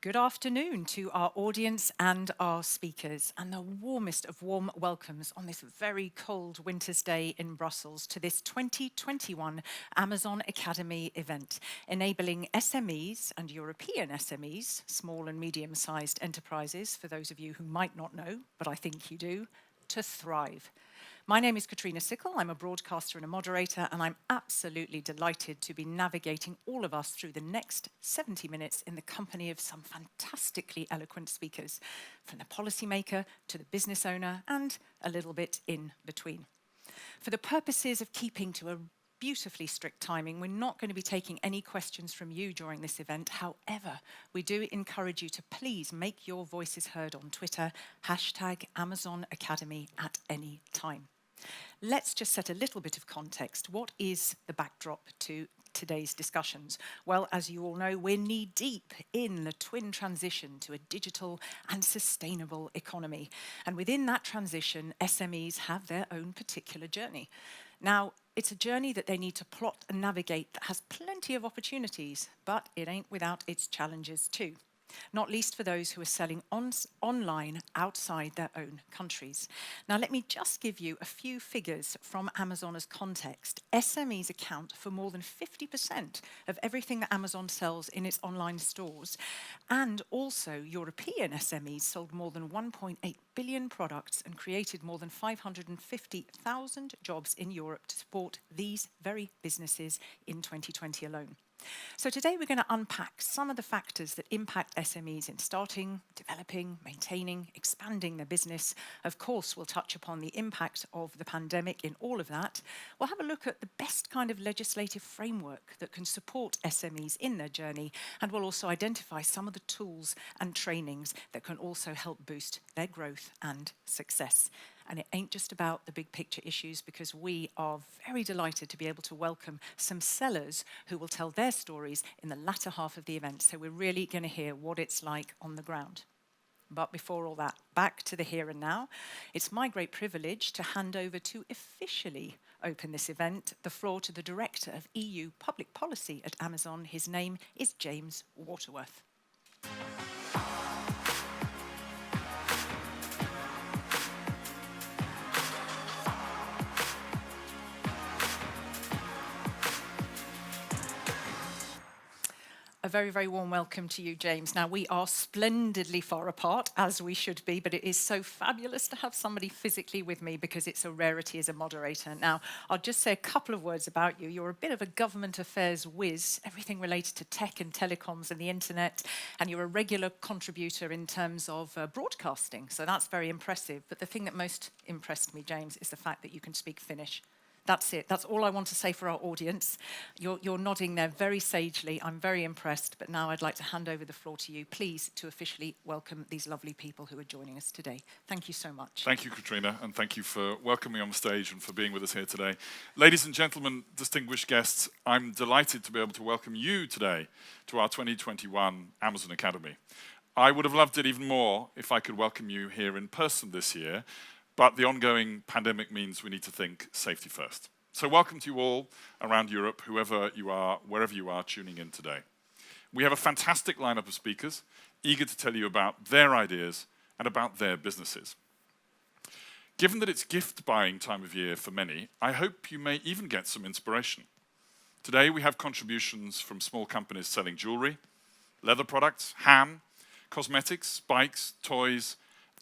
Good afternoon to our audience and our speakers, and the warmest of warm welcomes on this very cold winter's day in Brussels to this 2021 Amazon Academy event, enabling SMEs and European SMEs, small and medium-sized enterprises, for those of you who might not know, but I think you do, to thrive. My name is Katrina Sickle. I'm a broadcaster and a moderator, and I'm absolutely delighted to be navigating all of us through the next 70 minutes in the company of some fantastically eloquent speakers, from the policymaker to the business owner and a little bit in between. For the purposes of keeping to a beautifully strict timing, we're not going to be taking any questions from you during this event. However, we do encourage you to please make your voices heard on Twitter, #Amazon Academy at any time. Let's just set a little bit of context. What is the backdrop to today's discussions? Well, as you all know, we're knee-deep in the twin transition to a digital and sustainable economy. And within that transition, SMEs have their own particular journey. Now, it's a journey that they need to plot and navigate that has plenty of opportunities, but it ain't without its challenges too. Not least for those who are selling online outside their own countries. Now, let me just give you a few figures from Amazon as context. SMEs account for more than 50% of everything that Amazon sells in its online stores. And also, European SMEs sold more than 1.8 billion products and created more than 550,000 jobs in Europe to support these very businesses in 2020 alone. So today we're going to unpack some of the factors that impact SMEs in starting, developing, maintaining, expanding their business. Of course, we'll touch upon the impact of the pandemic in all of that. We'll have a look at the best kind of legislative framework that can support SMEs in their journey, and we'll also identify some of the tools and trainings that can also help boost their growth and success. And it ain't just about the big picture issues, because we are very delighted to be able to welcome some sellers who will tell their stories in the latter half of the event. So we're really going to hear what it's like on the ground. But before all that, back to the here and now. It's my great privilege to hand over to officially open this event, the floor to the Director of EU Public Policy at Amazon. His name is James Waterworth. A very, very warm welcome to you, James. Now, we are splendidly far apart, as we should be, but it is so fabulous to have somebody physically with me because it's a rarity as a moderator. Now, I'll just say a couple of words about you. You're a bit of a government affairs whiz, everything related to tech and telecoms and the internet, and you're a regular contributor in terms of broadcasting, so that's very impressive. But the thing that most impressed me, James, is the fact that you can speak Finnish. That's it. That's all I want to say for our audience. You're nodding there very sagely. I'm very impressed. But now I'd like to hand over the floor to you, please, to officially welcome these lovely people who are joining us today. Thank you so much. Thank you, Katrina, and thank you for welcoming me on the stage and for being with us here today. Ladies and gentlemen, distinguished guests, I'm delighted to be able to welcome you today to our 2021 Amazon Academy. I would have loved it even more if I could welcome you here in person this year, but the ongoing pandemic means we need to think safety first. So welcome to you all around Europe, whoever you are, wherever you are tuning in today. We have a fantastic lineup of speakers, eager to tell you about their ideas and about their businesses. Given that it's gift buying time of year for many, I hope you may even get some inspiration. Today we have contributions from small companies selling jewelry, leather products, ham, cosmetics, bikes, toys,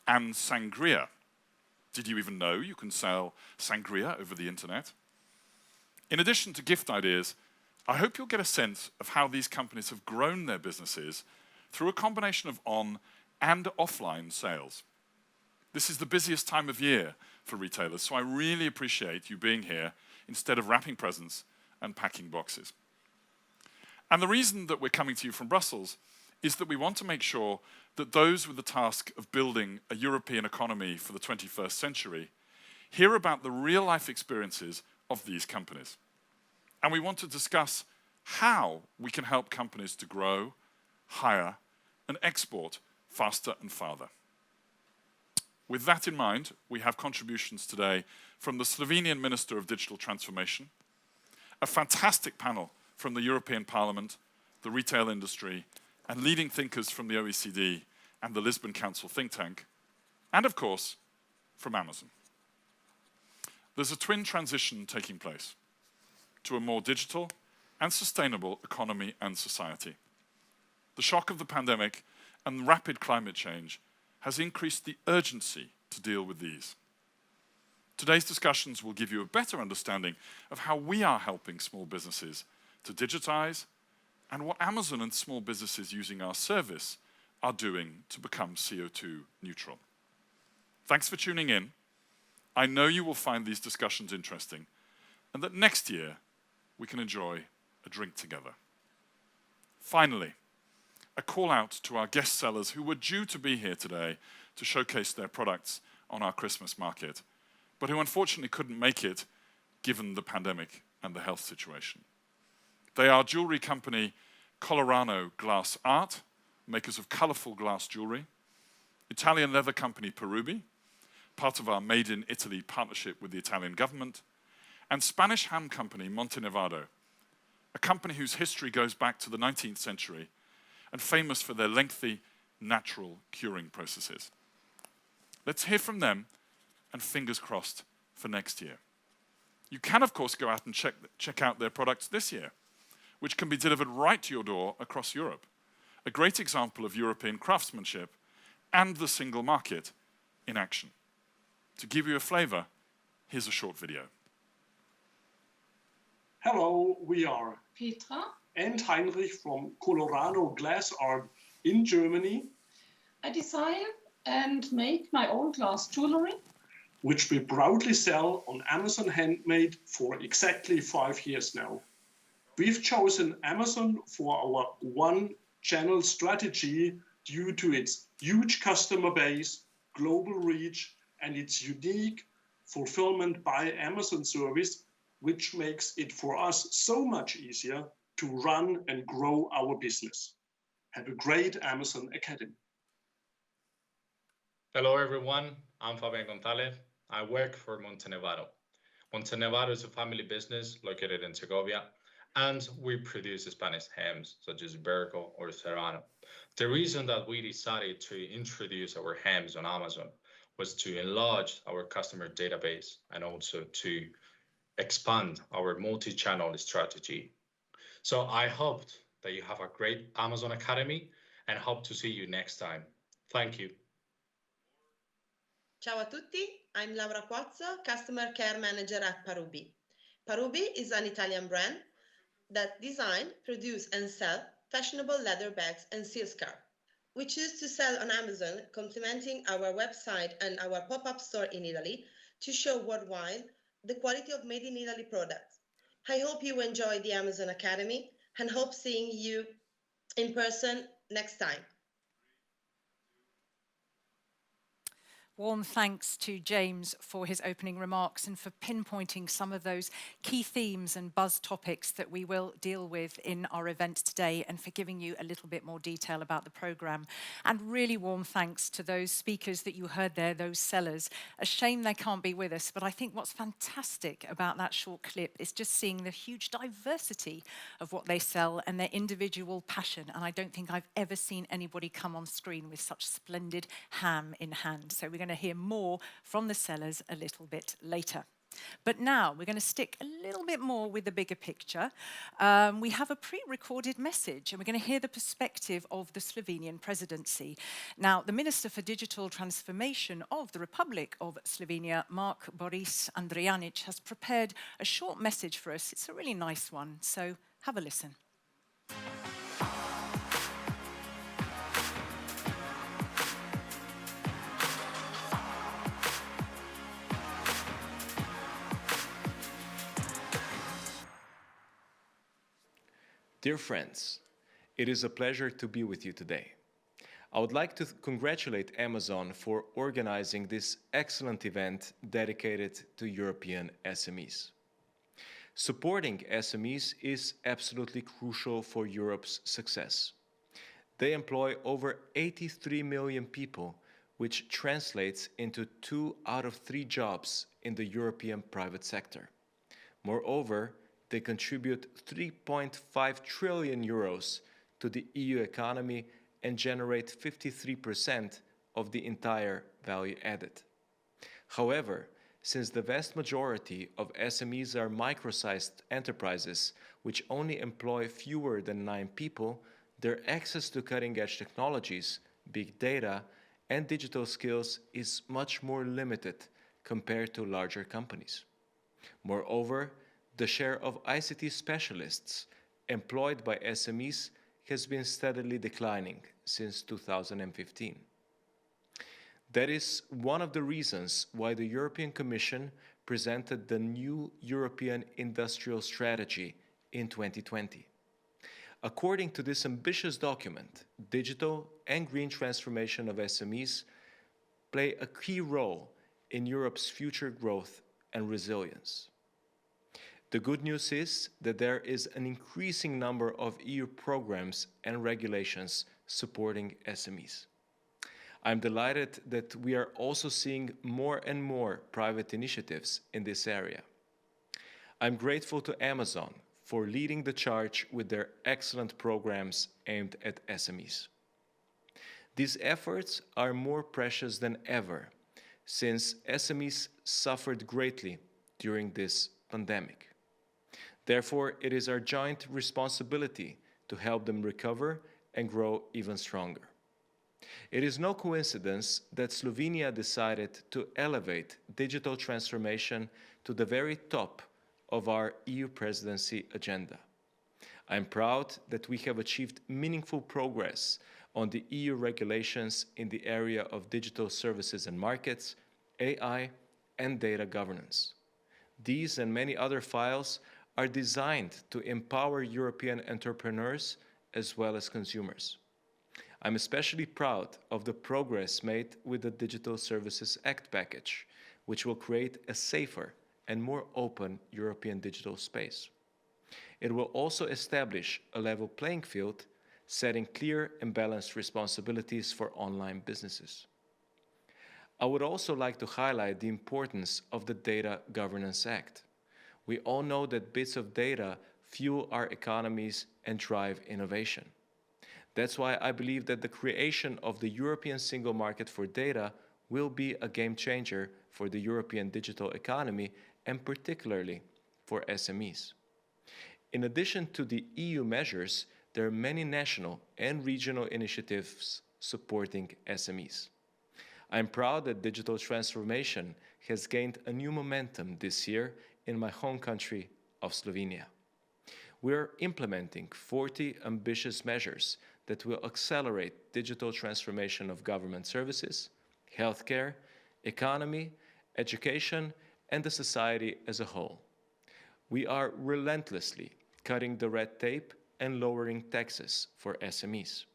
and sangria. Did you even know you can sell sangria over the internet? In addition to gift ideas, I hope you'll get a sense of how these companies have grown their businesses through a combination of on and offline sales. This is the busiest time of year for retailers, so I really appreciate you being here instead of wrapping presents and packing boxes. And the reason that we're coming to you from Brussels is that we want to make sure that those with the task of building a European economy for the 21st century hear about the real-life experiences of these companies. And we want to discuss how we can help companies to grow, hire, and export faster and farther. With that in mind, we have contributions today from the Slovenian Minister of Digital Transformation, a fantastic panel from the European Parliament, the retail industry, and leading thinkers from the OECD and the Lisbon Council think tank, and of course, from Amazon. There's a twin transition taking place to a more digital and sustainable economy and society. The shock of the pandemic and rapid climate change has increased the urgency to deal with these. Today's discussions will give you a better understanding of how we are helping small businesses to digitize and what Amazon and small businesses using our service are doing to become CO2 neutral. Thanks for tuning in. I know you will find these discussions interesting and that next year we can enjoy a drink together. Finally, a call out to our guest sellers who were due to be here today to showcase their products on our Christmas market, but who unfortunately couldn't make it given the pandemic and the health situation. They are jewelry company Colorano Glass Art, makers of colorful glass jewelry, Italian leather company Perubi, part of our Made in Italy partnership with the Italian government, and Spanish ham company Montenevado, a company whose history goes back to the 19th century and famous for their lengthy, natural curing processes. Let's hear from them, and fingers crossed for next year. You can, of course, go out and check out their products this year, which can be delivered right to your door across Europe. A great example of European craftsmanship and the single market in action. To give you a flavor, here's a short video. Hello, we are Petra. and Heinrich from Colorado Glass Art in Germany, I design and make my own glass jewelry. which we proudly sell on Amazon Handmade for exactly 5 years now. We've chosen Amazon for our one-channel strategy due to its huge customer base, global reach, and its unique fulfillment by Amazon service, which makes it for us so much easier to run and grow our business. Have a great Amazon Academy. Hello everyone, I'm Fabian Gonzalez. I work for Montenevado. Montenevado is a family business located in Segovia, and we produce Spanish hams such as Berco or Serrano. The reason that we decided to introduce our hams on Amazon was to enlarge our customer database and also to expand our multi-channel strategy. So I hope that you have a great Amazon Academy and hope to see you next time. Thank you. Ciao a tutti, I'm Laura Quazzo, Customer Care Manager at Perubi. Perubi is an Italian brand that design, produce and sell fashionable leather bags and seal scarves. We choose to sell on Amazon, complementing our website and our pop-up store in Italy to show worldwide the quality of made in Italy products. I hope you enjoy the Amazon Academy and hope seeing you in person next time. Warm thanks to James for his opening remarks and for pinpointing some of those key themes and buzz topics that we will deal with in our event today, and for giving you a little bit more detail about the programme. And really warm thanks to those speakers that you heard there, those sellers. A shame they can't be with us, but I think what's fantastic about that short clip is just seeing the huge diversity of what they sell and their individual passion. And I don't think I've ever seen anybody come on screen with such splendid ham in hand. So we're going to hear more from the sellers a little bit later. But now we're going to stick a little bit more with the bigger picture. We have a pre-recorded message, and we're going to hear the perspective of the Slovenian presidency. Now, the Minister for Digital Transformation of the Republic of Slovenia, Mark Boris Andrijanic, has prepared a short message for us. It's a really nice one, so have a listen. Dear friends, it is a pleasure to be with you today. I would like to congratulate Amazon for organizing this excellent event dedicated to European SMEs. Supporting SMEs is absolutely crucial for Europe's success. They employ over 83 million people, which translates into 2 out of 3 jobs in the European private sector. Moreover, they contribute 3.5 trillion euros to the EU economy and generate 53% of the entire value added. However, since the vast majority of SMEs are micro-sized enterprises which only employ fewer than 9 people, their access to cutting-edge technologies, big data, and digital skills is much more limited compared to larger companies. Moreover, the share of ICT specialists employed by SMEs has been steadily declining since 2015. That is one of the reasons why the European Commission presented the new European Industrial Strategy in 2020. According to this ambitious document, digital and green transformation of SMEs play a key role in Europe's future growth and resilience. The good news is that there is an increasing number of EU programs and regulations supporting SMEs. I'm delighted that we are also seeing more and more private initiatives in this area. I'm grateful to Amazon for leading the charge with their excellent programs aimed at SMEs. These efforts are more precious than ever, since SMEs suffered greatly during this pandemic. Therefore, it is our joint responsibility to help them recover and grow even stronger. It is no coincidence that Slovenia decided to elevate digital transformation to the very top of our EU presidency agenda. I am proud that we have achieved meaningful progress on the EU regulations in the area of digital services and markets, AI, and data governance. These and many other files are designed to empower European entrepreneurs as well as consumers. I'm especially proud of the progress made with the Digital Services Act package, which will create a safer and more open European digital space. It will also establish a level playing field, setting clear and balanced responsibilities for online businesses. I would also like to highlight the importance of the Data Governance Act. We all know that bits of data fuel our economies and drive innovation. That's why I believe that the creation of the European single market for data will be a game changer for the European digital economy and particularly for SMEs. In addition to the EU measures, there are many national and regional initiatives supporting SMEs. I'm proud that digital transformation has gained a new momentum this year in my home country of Slovenia. We're implementing 40 ambitious measures that will accelerate digital transformation of government services, healthcare, economy, education, and the society as a whole. We are relentlessly cutting the red tape and lowering taxes for SMEs.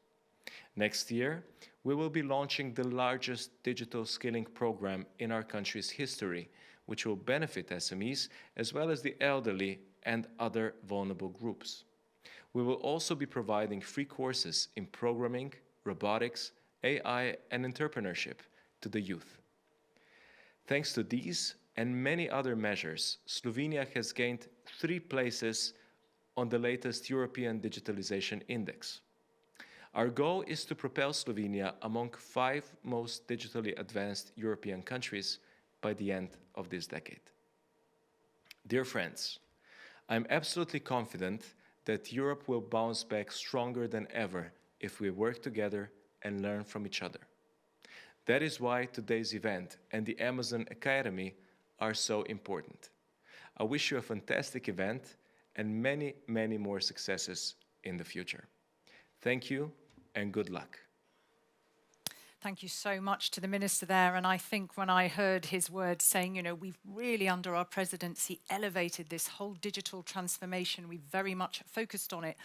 Next year, we will be launching the largest digital skilling program in our country's history, which will benefit SMEs as well as the elderly and other vulnerable groups. We will also be providing free courses in programming, robotics, AI, and entrepreneurship to the youth. Thanks to these and many other measures, Slovenia has gained 3 places on the latest European Digitalization Index. Our goal is to propel Slovenia among 5 most digitally advanced European countries by the end of this decade. Dear friends, I'm absolutely confident that Europe will bounce back stronger than ever if we work together and learn from each other. That is why today's event and the Amazon Academy are so important. I wish you a fantastic event and many, many more successes in the future. Thank you and good luck. Thank you so much to the Minister there. And I think when I heard his words saying, we've really under our presidency elevated this whole digital transformation, we've very much focused on it.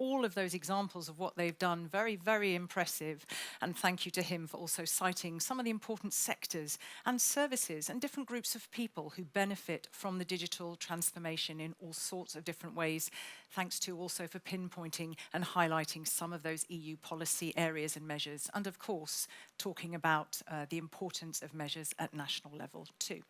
All of those examples of what they've done, very, very impressive. And thank you to him for also citing some of the important sectors and services and different groups of people who benefit from the digital transformation in all sorts of different ways. Thanks to also for pinpointing and highlighting some of those EU policy areas and measures. And of course, talking about the importance of measures at national level too.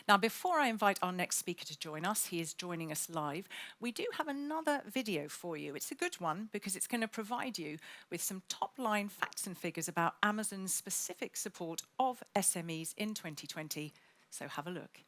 Now, before I invite our next speaker to join us, he is joining us live, we do have another video for you. It's a good one because it's going to provide you with some top-line facts and figures about Amazon's specific support of SMEs in 2020. So have a look.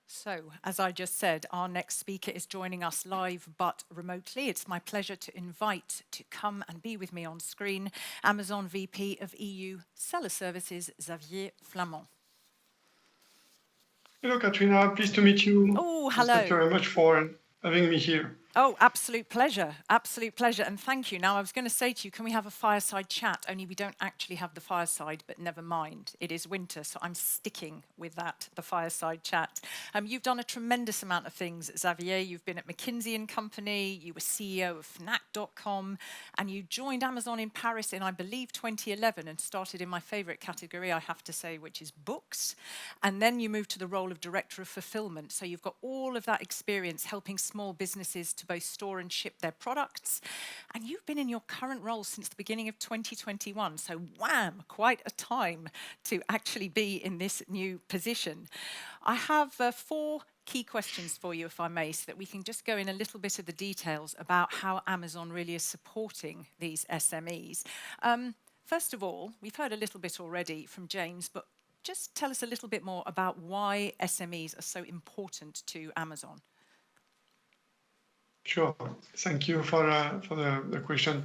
So, as I just said, our next speaker is joining us live but remotely. It's my pleasure to invite to come and be with me on screen Amazon VP of EU Seller Services, Xavier Flamand. Hello, Katrina. Pleased to meet you. Oh, hello. Thank you very much for having me here. Oh, absolute pleasure, and thank you. Now, I was going to say to you, can we have a fireside chat? Only we don't actually have the fireside, but never mind. It is winter, so I'm sticking with that, the fireside chat. You've done a tremendous amount of things, Xavier. You've been at McKinsey & Company, you were CEO of Fnac.com, and you joined Amazon in Paris in, I believe, 2011 and started in my favorite category, I have to say, which is books. And then you moved to the role of Director of Fulfillment. So you've got all of that experience helping small businesses to both store and ship their products. And you've been in your current role since the beginning of 2021. So wham, quite a time to actually be in this new position. I have 4 key questions for you, if I may, so that we can just go in a little bit of the details about how Amazon really is supporting these SMEs. First of all, we've heard a little bit already from James, but just tell us a little bit more about why SMEs are so important to Amazon. Sure. Thank you for the question.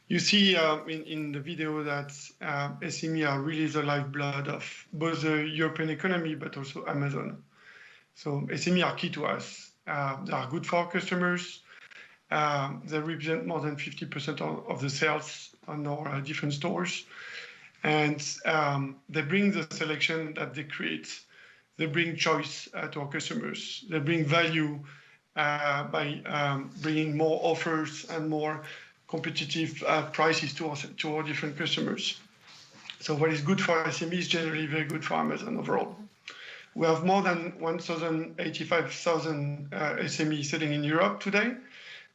You see in the video that SME are really the lifeblood of both the European economy, but also Amazon. So SME are key to us. They are good for our customers. They represent more than 50% of the sales on our different stores. And they bring the selection that they create. They bring choice to our customers. They bring value by bringing more offers and more competitive prices to our different customers. So what is good for SME is generally very good for Amazon overall. We have more than 185,000 SMEs sitting in Europe today,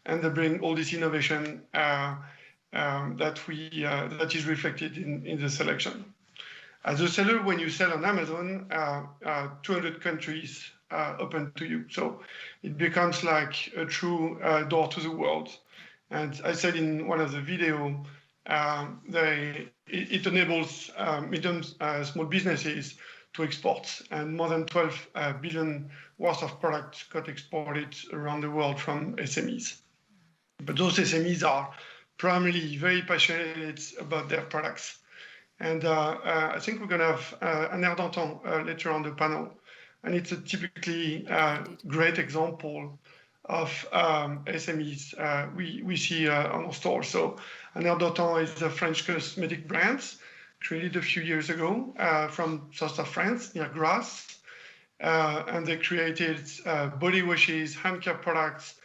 and they bring all this innovation that is reflected in the selection. As a seller, when you sell on Amazon, 200 countries open to you. So it becomes like a true door to the world. And I said in one of the video, it enables medium, small businesses to export, and more than 12 billion worth of products got exported around the world from SMEs. But those SMEs are primarily very passionate about their products. And I think we're going to have an air d'antan later on the panel. And it's a typically great example of SMEs we see on our store. So an air d'antan is a French cosmetic brand created a few years ago from south of France, near Grasse. And they created body washes, hand care products,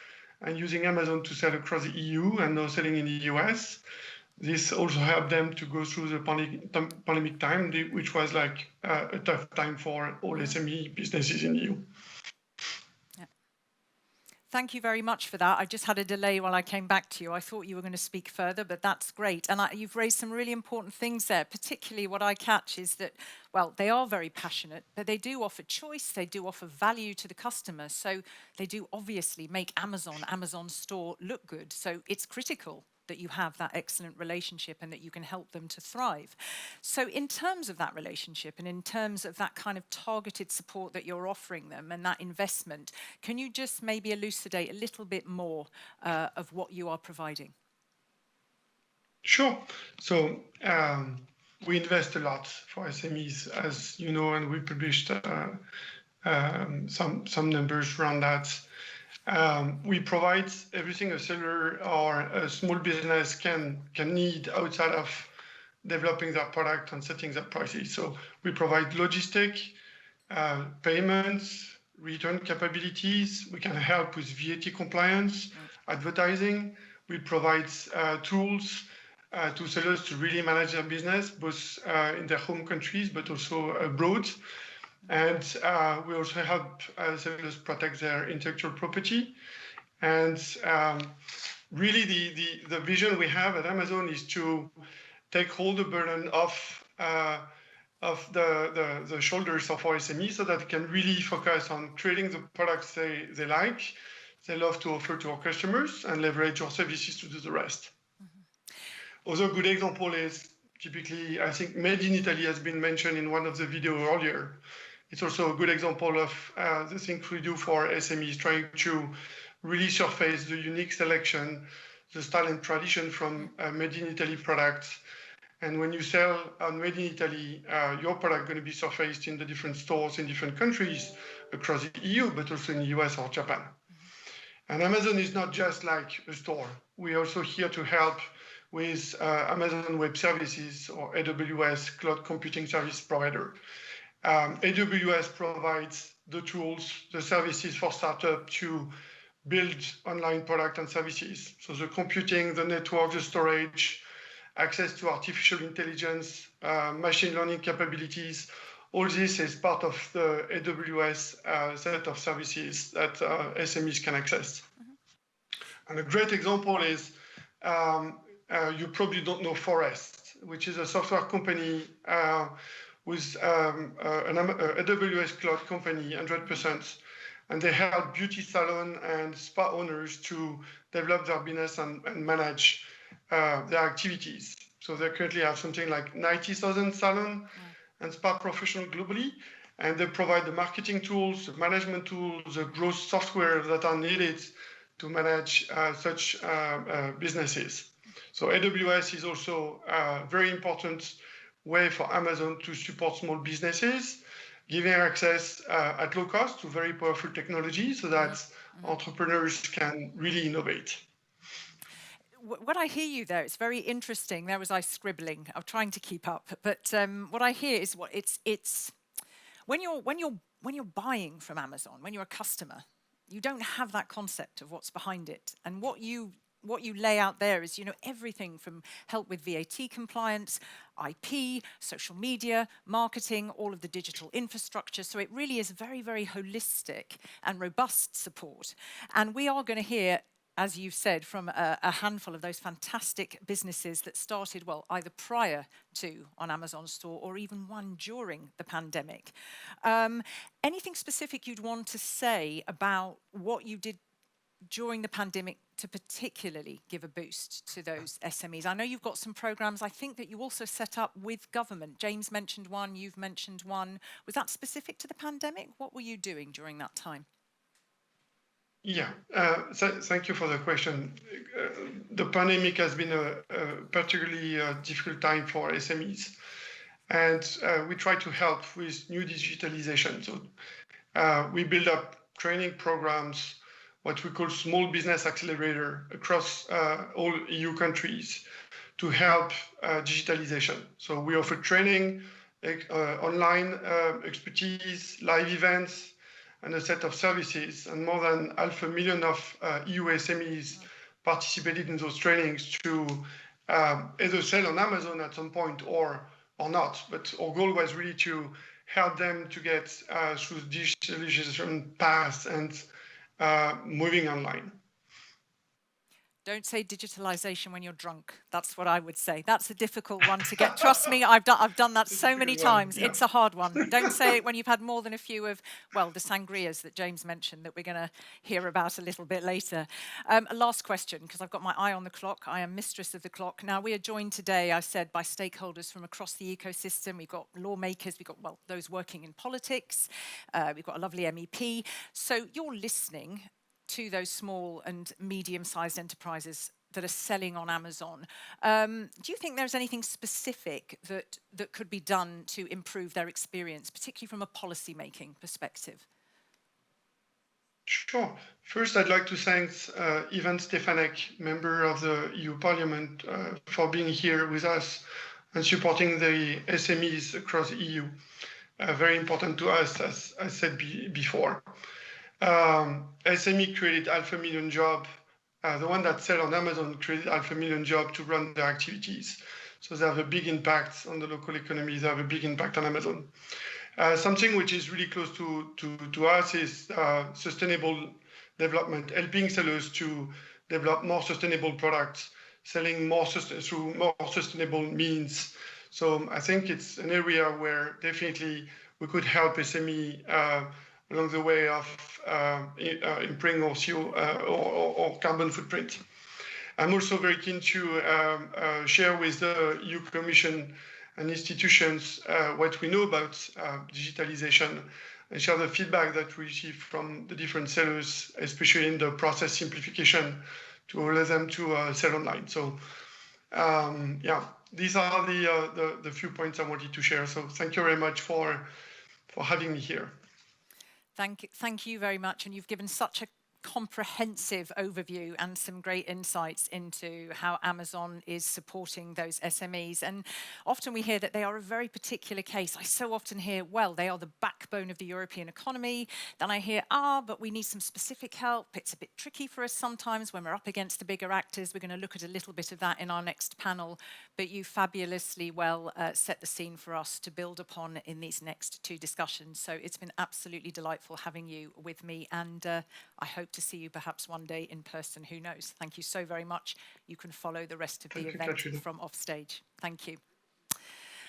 and using Amazon to sell across the EU and now selling in the US. This also helped them to go through the pandemic time, which was like a tough time for all SME businesses in the EU. Yeah. Thank you very much for that. I just had a delay while I came back to you. I thought you were going to speak further, but that's great. And you've raised some really important things there, particularly what I catch is that, well, they are very passionate, but they do offer choice, they do offer value to the customer. So they do obviously make Amazon Store look good. So it's critical that you have that excellent relationship and that you can help them to thrive. So in terms of that relationship and in terms of that kind of targeted support that you're offering them and that investment, can you just maybe elucidate a little bit more of what you are providing? Sure. So we invest a lot for SMEs, as you know, and we published some numbers around that. We provide everything a seller or a small business can need outside of developing their product and setting their prices. So we provide logistic, payments, return capabilities. We can help with VAT compliance, advertising. We provide tools to sellers to really manage their business, both in their home countries, but also abroad. And we also help sellers protect their intellectual property. And really the vision we have at Amazon is to take all the burden off the shoulders of our SMEs so that they can really focus on creating the products they like, they love to offer to our customers, and leverage our services to do the rest. Other good example is typically, I think Made in Italy has been mentioned in one of the videos earlier. It's also a good example of the things we do for SMEs, trying to really surface the unique selection, the style and tradition from Made in Italy products. And when you sell on Made in Italy, your product going to be surfaced in the different stores in different countries across the EU, but also in the US or Japan. And Amazon is not just like a store. We're also here to help with Amazon Web Services, or AWS, Cloud Computing Service Provider. AWS provides the tools, the services for startup to build online product and services. So the computing, the network, the storage, access to artificial intelligence, machine learning capabilities, all this is part of the AWS set of services that SMEs can access. And a great example is, you probably don't know Forest, which is a software company with an AWS cloud company, 100%. And they help beauty salon and spa owners to develop their business and manage their activities. So they currently have something like 90,000 salon and spa professionals globally. And they provide the marketing tools, the management tools, the growth software that are needed to manage such businesses. So AWS is also a very important way for Amazon to support small businesses, giving access at low cost to very powerful technology so that entrepreneurs can really innovate. What I hear you there, it's very interesting. There was I scribbling. I'm trying to keep up, but what I hear is it's when you're buying from Amazon, when you're a customer, you don't have that concept of what's behind it, and what you lay out there is, everything from help with VAT compliance, IP, social media, marketing, all of the digital infrastructure. So it really is very, very holistic and robust support. And we are going to hear, as you've said, from a handful of those fantastic businesses that started, well, either prior to on Amazon Store or even one during the pandemic. Anything specific you'd want to say about what you did during the pandemic to particularly give a boost to those SMEs? I know you've got some programs, I think, that you also set up with government. James mentioned one, you've mentioned one. Was that specific to the pandemic? What were you doing during that time? Yeah, thank you for the question. The pandemic has been a particularly difficult time for SMEs. And we try to help with new digitalization. So we build up training programs, what we call Small Business Accelerator, across all EU countries to help digitalization. So we offer training, online expertise, live events, and a set of services. And more than 500,000 of EU SMEs participated in those trainings to either sell on Amazon at some point or not. But our goal was really to help them to get through digitalization paths and moving online. Don't say digitalization when you're drunk. That's what I would say. That's a difficult one to get. Trust me, I've done that so many times. Yeah. It's a hard one. Don't say it when you've had more than a few of, well, the sangrias that James mentioned that we're going to hear about a little bit later. A last question, because I've got my eye on the clock. I am mistress of the clock. Now, we are joined today, I said, by stakeholders from across the ecosystem. We've got lawmakers, we've got, well, those working in politics. We've got a lovely MEP. So you're listening to those small and medium-sized enterprises that are selling on Amazon. Do you think there's anything specific that could be done to improve their experience, particularly from a policy-making perspective? Sure. First, I'd like to thank Ivan Stefanek, member of the EU Parliament, for being here with us and supporting the SMEs across the EU. Very important to us, as I said before. SME created 500,000 jobs. The one that sell on Amazon created 500,000 jobs to run their activities. So they have a big impact on the local economy. They have a big impact on Amazon. Something which is really close to us is sustainable development, helping sellers to develop more sustainable products, selling more through more sustainable means. So I think it's an area where definitely we could help SME along the way of improving our CO or carbon footprint. I'm also very keen to share with the EU Commission and institutions what we know about digitalization and share the feedback that we receive from the different sellers, especially in the process simplification to allow them to sell online. So yeah, these are the few points I wanted to share. So thank you very much for having me here. Thank you very much, and you've given such a comprehensive overview and some great insights into how Amazon is supporting those SMEs. And often we hear that they are a very particular case. I so often hear, well, they are the backbone of the European economy. Then I hear, but we need some specific help. It's a bit tricky for us sometimes when we're up against the bigger actors. We're going to look at a little bit of that in our next panel. But you fabulously well set the scene for us to build upon in these next two discussions. So it's been absolutely delightful having you with me, and I hope to see you perhaps one day in person. Who knows? Thank you so very much. You can follow the rest of the event from offstage. Thank you.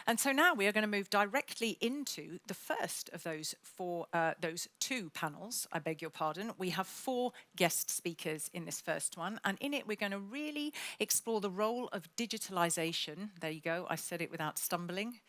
And so now we are going to move directly into the first of those two panels. I beg your pardon. We have 4 guest speakers in this first one, and in it we're going to really explore the role of digitalization. There you go. I said it without stumbling.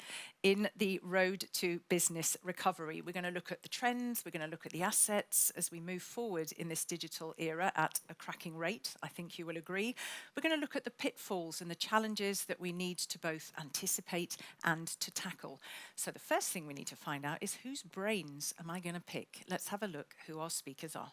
In the road to business recovery. We're going to look at the trends. We're going to look at the assets as we move forward in this digital era at a cracking rate. I think you will agree. We're going to look at the pitfalls and the challenges that we need to both anticipate and to tackle. So the first thing we need to find out is whose brains am I going to pick? Let's have a look who our speakers are.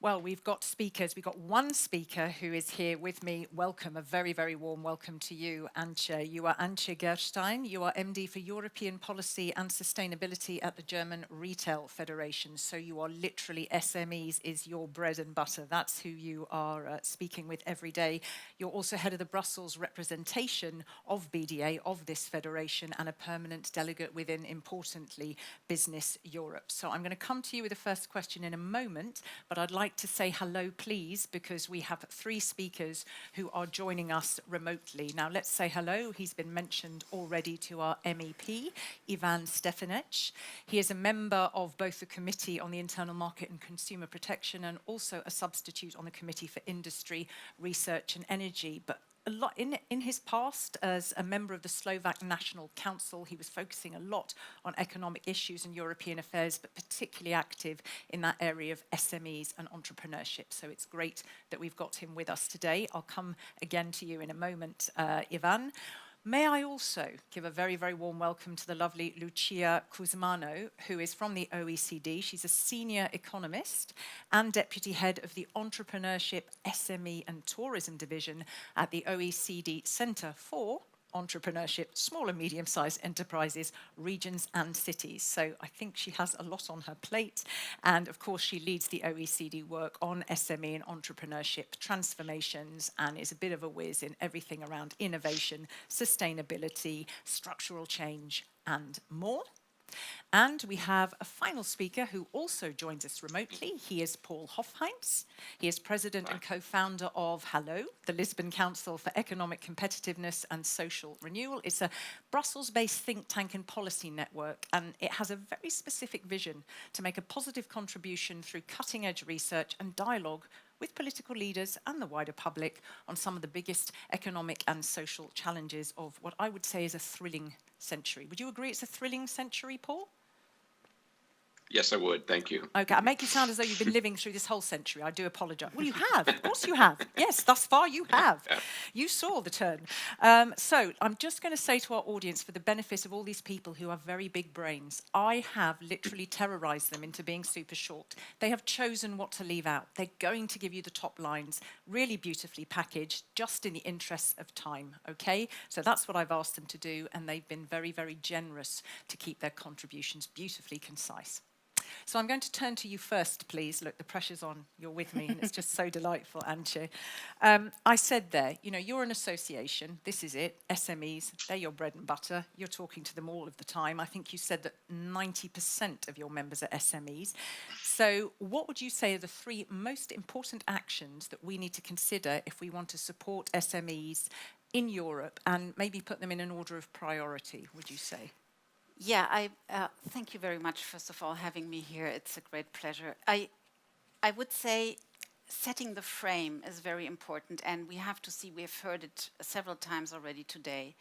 Well, we've got speakers. We've got one speaker who is here with me. Welcome, a very, very warm welcome to you, Antje. You are Antje Gerstein. You are MD for European Policy and Sustainability at the German Retail Federation. So you are literally, SMEs is your bread and butter. That's who you are speaking with every day. You're also head of the Brussels representation of BDA, of this federation, and a permanent delegate within, importantly, Business Europe. So I'm going to come to you with the first question in a moment, but I'd like to say hello, please, because we have 3 speakers who are joining us remotely. Now, let's say hello. He's been mentioned already to our MEP, Ivan Stefanek. He is a member of both the Committee on the Internal Market and Consumer Protection and also a substitute on the Committee for Industry, Research and Energy. But a lot in his past as a member of the Slovak National Council, he was focusing a lot on economic issues and European affairs, but particularly active in that area of SMEs and entrepreneurship. So it's great that we've got him with us today. I'll come again to you in a moment, Ivan. May I also give a very, very warm welcome to the lovely Lucia Cusmano, who is from the OECD. She's a senior economist and deputy head of the Entrepreneurship, SME and Tourism Division at the OECD Centre for entrepreneurship, small and medium-sized enterprises, regions and cities. So I think she has a lot on her plate. And of course, she leads the OECD work on SME and entrepreneurship transformations and is a bit of a whiz in everything around innovation, sustainability, structural change, and more. And we have a final speaker who also joins us remotely. He is Paul Hofheinz. He is president and co-founder of HALO, the Lisbon Council for Economic Competitiveness and Social Renewal. It's a Brussels-based think tank and policy network, and it has a very specific vision to make a positive contribution through cutting-edge research and dialogue with political leaders and the wider public on some of the biggest economic and social challenges of what I would say is a thrilling century. Would you agree it's a thrilling century, Paul? Yes, I would. Thank you. Okay, I make you sound as though you've been living through this whole century. I do apologise. Well, you have. Of course you have. Yes, thus far you have. You saw the turn. So I'm just going to say to our audience, for the benefit of all these people who have very big brains, I have literally terrorised them into being super short. They have chosen what to leave out. They're going to give you the top lines, really beautifully packaged, just in the interests of time, okay? So that's what I've asked them to do, and they've been very, very generous to keep their contributions beautifully concise. So I'm going to turn to you first, please. Look, the pressure's on. You're with me, and it's just so delightful, Antje. I said there, you know, you're an association. This is it. SMEs, they're your bread and butter. You're talking to them all of the time. I think you said that 90% of your members are SMEs. So what would you say are the three most important actions that we need to consider if we want to support SMEs in Europe and maybe put them in an order of priority, would you say? Yeah, thank you very much, first of all, having me here. It's a great pleasure. I would say setting the frame is very important, and we have to see, we've heard it several times already today.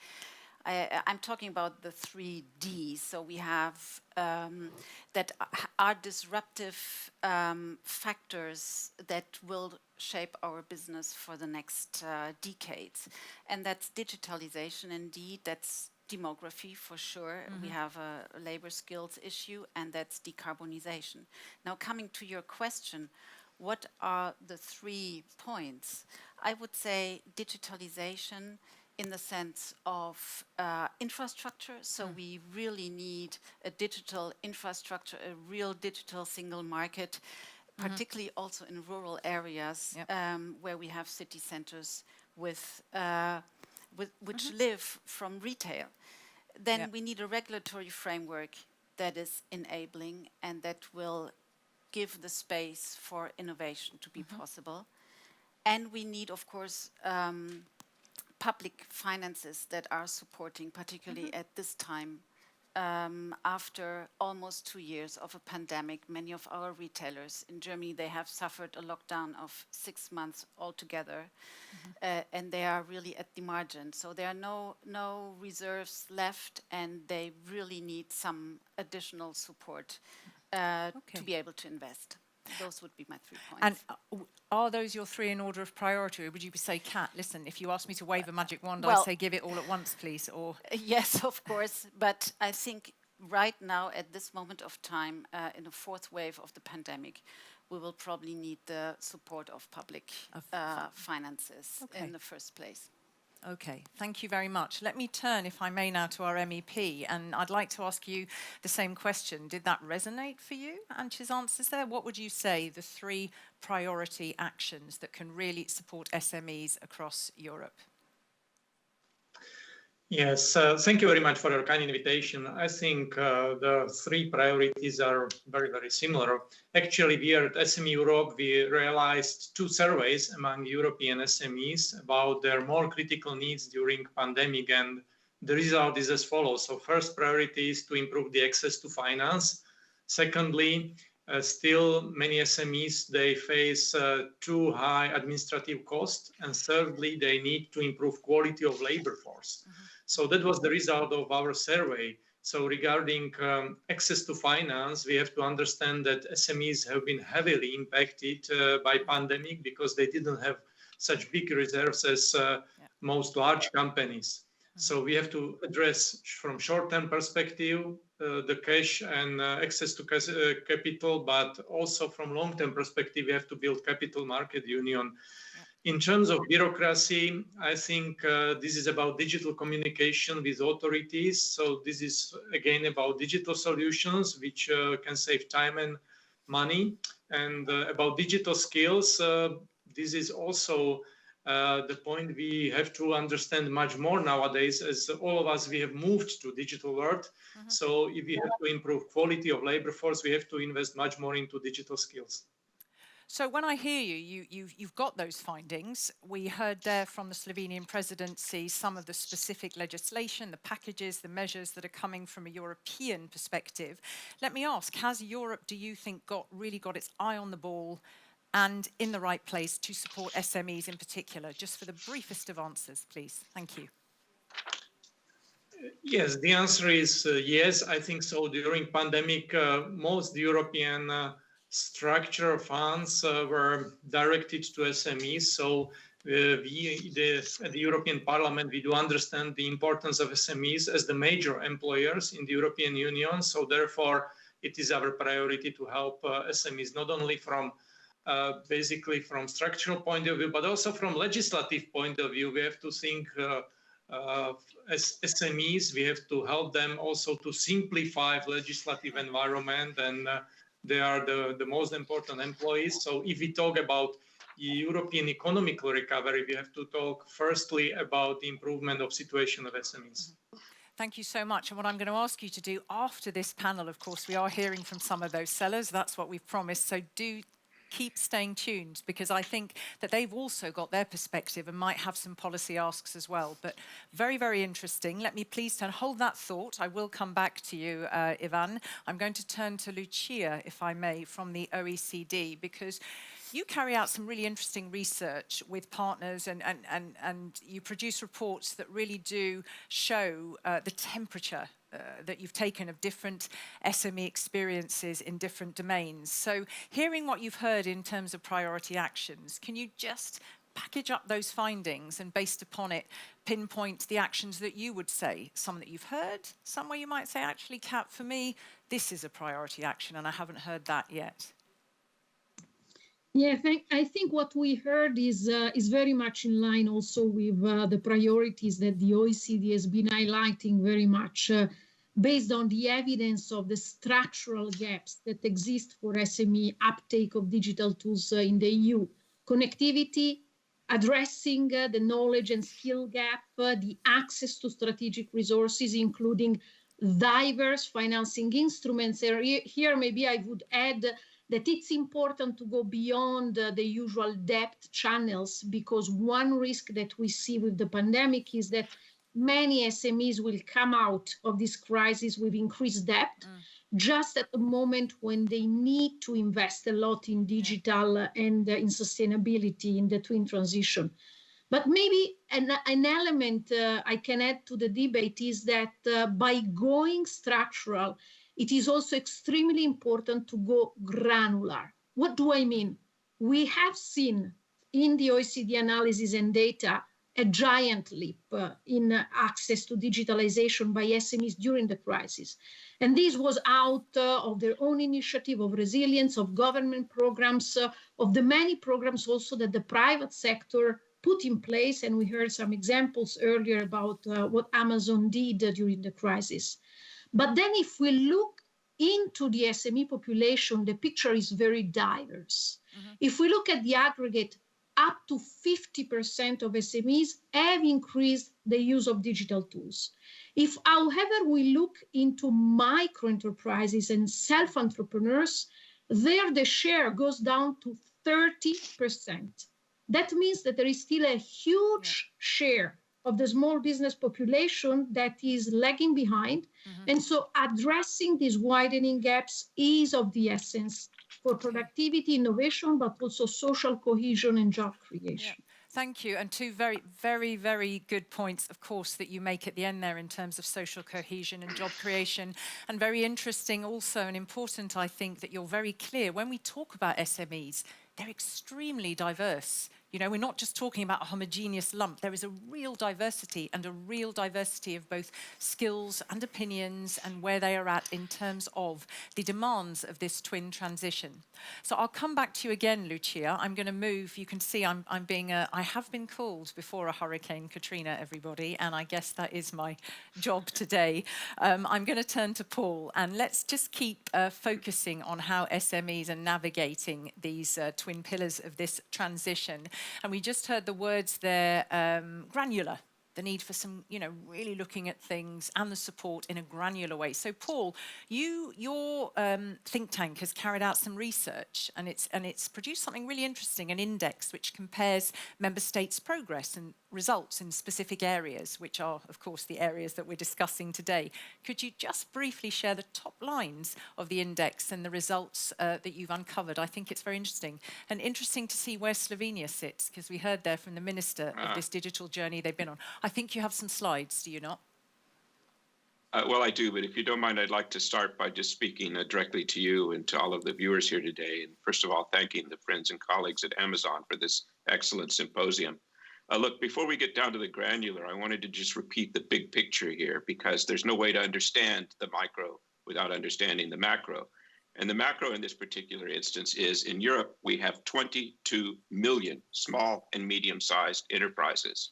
I'm talking about the 3 Ds. So we have that are disruptive factors that will shape our business for the next decades. And that's digitalization indeed, that's demography for sure. We have a labor skills issue, and that's decarbonization. Now, coming to your question, what are the 3 points? I would say digitalization in the sense of infrastructure. So we really need a digital infrastructure, a real digital single market, particularly also in rural areas where we have city centers with which live from retail. Then we need a regulatory framework that is enabling and that will give the space for innovation to be possible. And we need, of course, public finances that are supporting, particularly at this time, after almost 2 years of a pandemic. Many of our retailers in Germany, they have suffered a lockdown of 6 months altogether, and they are really at the margin. So there are no reserves left, and they really need some additional support to be able to invest. Those would be my 3 points. And are those your 3 in order of priority? Or would you say, Kat, listen, if you ask me to wave a magic wand, I'd say give it all at once, please? Or yes, of course. But I think right now, at this moment of time, in the 4th wave of the pandemic, we will probably need the support of public finances in the first place. Okay, thank you very much. Let me turn, if I may now, to our MEP, and I'd like to ask you the same question. Did that resonate for you, Antje's answers there? What would you say the 3 priority actions that can really support SMEs across Europe? Yes, thank you very much for your kind invitation. I think the 3 priorities are very, very similar. Actually, we are at SME Europe, we realized 2 surveys among European SMEs about their more critical needs during pandemic, and the result is as follows. So first priority is to improve the access to finance. Secondly, still many SMEs, they face too high administrative costs. And thirdly, they need to improve quality of labor force. So that was the result of our survey. So regarding access to finance, we have to understand that SMEs have been heavily impacted by pandemic because they didn't have such big reserves as most large companies. So we have to address from short-term perspective the cash and access to capital, but also from long-term perspective, we have to build capital market union. In terms of bureaucracy, I think this is about digital communication with authorities. So this is again about digital solutions, which can save time and money. And about digital skills, this is also the point we have to understand much more nowadays, as all of us, we have moved to digital world. So if we have to improve quality of labor force, we have to invest much more into digital skills. So when I hear you've got those findings. We heard there from the Slovenian presidency some of the specific legislation, the packages, the measures that are coming from a European perspective. Let me ask, has Europe, do you think, really got its eye on the ball and in the right place to support SMEs in particular? Just for the briefest of answers, please. Thank you. Yes, the answer is yes, I think so. During pandemic, most European structural funds were directed to SMEs. So we, at the European Parliament, we do understand the importance of SMEs as the major employers in the European Union. So therefore, it is our priority to help SMEs, not only from basically from structural point of view, but also from legislative point of view. We have to think as SMEs, we have to help them also to simplify legislative environment, and they are the most important employees. So if we talk about European economic recovery, we have to talk firstly about the improvement of situation of SMEs. Thank you so much. And what I'm going to ask you to do after this panel, of course, we are hearing from some of those sellers. That's what we've promised. So do keep staying tuned, because I think that they've also got their perspective and might have some policy asks as well. But very, very interesting. Let me please hold that thought. I will come back to you, Ivan. I'm going to turn to Lucia, if I may, from the OECD, because you carry out some really interesting research with partners and you produce reports that really do show the temperature that you've taken of different SME experiences in different domains. So hearing what you've heard in terms of priority actions, can you just package up those findings and based upon it pinpoint the actions that you would say, some that you've heard, somewhere you might say, actually, Kat, for me, this is a priority action and I haven't heard that yet? Yeah, I think what we heard is very much in line also with the priorities that the OECD has been highlighting very much based on the evidence of the structural gaps that exist for SME uptake of digital tools in the EU. Connectivity, addressing the knowledge and skill gap, the access to strategic resources, including diverse financing instruments. Here, maybe I would add that it's important to go beyond the usual debt channels, because one risk that we see with the pandemic is that many SMEs will come out of this crisis with increased debt, just at the moment when they need to invest a lot in digital and in sustainability in the twin transition. But maybe an element I can add to the debate is that by going structural, it is also extremely important to go granular. What do I mean? We have seen in the OECD analysis and data a giant leap in access to digitalization by SMEs during the crisis. And this was out of their own initiative, of resilience, of government programs, of the many programs also that the private sector put in place. And we heard some examples earlier about what Amazon did during the crisis. But then if we look into the SME population, the picture is very diverse. If we look at the aggregate, up to 50% of SMEs have increased the use of digital tools. If, however, we look into micro enterprises and self-entrepreneurs, there the share goes down to 30%. That means that there is still a huge share of the small business population that is lagging behind. And so addressing these widening gaps is of the essence for productivity, innovation, but also social cohesion and job creation. Yeah. Thank you. And two very, very, very good points, of course, that you make at the end there in terms of social cohesion and job creation. And very interesting also and important, I think, that you're very clear. When we talk about SMEs, they're extremely diverse You know, we're not just talking about a homogeneous lump. There is a real diversity and a real diversity of both skills and opinions and where they are at in terms of the demands of this twin transition. So I'll come back to you again, Lucia. I'm going to move. You can see I have been called before a Hurricane Katrina, everybody, and I guess that is my job today. I'm going to turn to Paul, and let's just keep focusing on how SMEs are navigating these twin pillars of this transition. And we just heard the words there, granular, the need for some, you know, really looking at things and the support in a granular way. So Paul, your think tank has carried out some research, and it's produced something really interesting, an index which compares member states' progress and results in specific areas, which are, of course, the areas that we're discussing today. Could you just briefly share the top lines of the index and the results that you've uncovered? I think it's very interesting. And interesting to see where Slovenia sits, because we heard there from the Minister of this digital journey they've been on. I think you have some slides, do you not? Well, I do, but if you don't mind, I'd like to start by just speaking directly to you and to all of the viewers here today. And first of all, thanking the friends and colleagues at Amazon for this excellent symposium. Look, before we get down to the granular, I wanted to just repeat the big picture here, because there's no way to understand the micro without understanding the macro. And the macro in this particular instance is, in Europe, we have 22 million small and medium-sized enterprises.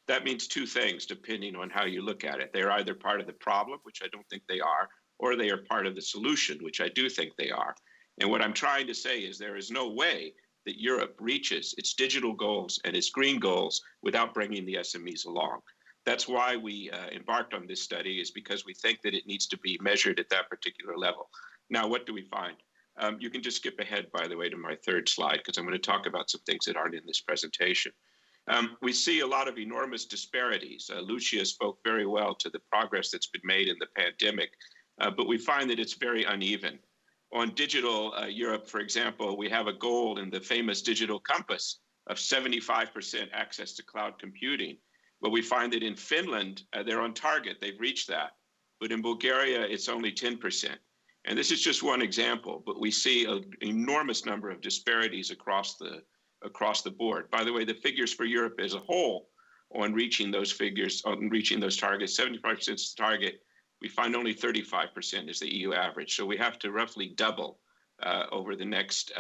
That means two things, depending on how you look at it. They're either part of the problem, which I don't think they are, or they are part of the solution, which I do think they are. And what I'm trying to say is there is no way that Europe reaches its digital goals and its green goals without bringing the SMEs along. That's why we embarked on this study, is because we think that it needs to be measured at that particular level. Now, what do we find? You can just skip ahead, by the way, to my third slide, because I'm going to talk about some things that aren't in this presentation. We see a lot of enormous disparities. Lucia spoke very well to the progress that's been made in the pandemic, but we find that it's very uneven. On digital Europe, for example, we have a goal in the famous Digital Compass of 75% access to cloud computing. But we find that in Finland, they're on target. They've reached that. But in Bulgaria, it's only 10%. And this is just one example, but we see an enormous number of disparities across the board. By the way, the figures for Europe as a whole on reaching those figures, on reaching those targets, 75% is the target. We find only 35% is the EU average. So we have to roughly double over the next,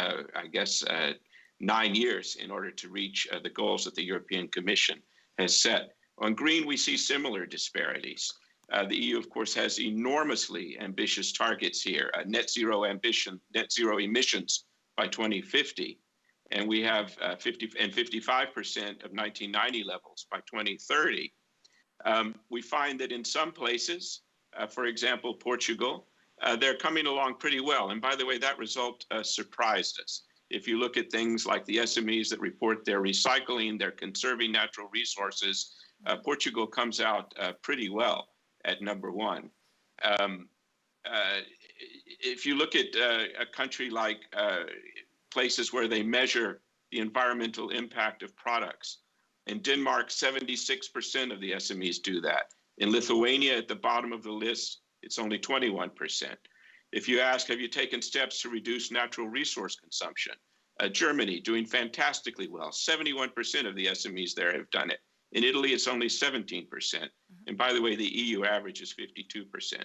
9 years in order to reach the goals that the European Commission has set. On green, we see similar disparities. The EU, of course, has enormously ambitious targets here, net zero emissions by 2050. And we have 55% of 1990 levels by 2030. We find that in some places, for example, Portugal, they're coming along pretty well. And by the way, that result surprised us. If you look at things like the SMEs that report their recycling, they're conserving natural resources, Portugal comes out pretty well at number one. If you look at a country like places where they measure the environmental impact of products, in Denmark, 76% of the SMEs do that. In Lithuania, at the bottom of the list, it's only 21%. If you ask, have you taken steps to reduce natural resource consumption? Germany, doing fantastically well. 71% of the SMEs there have done it. In Italy, it's only 17%. And by the way, the EU average is 52%.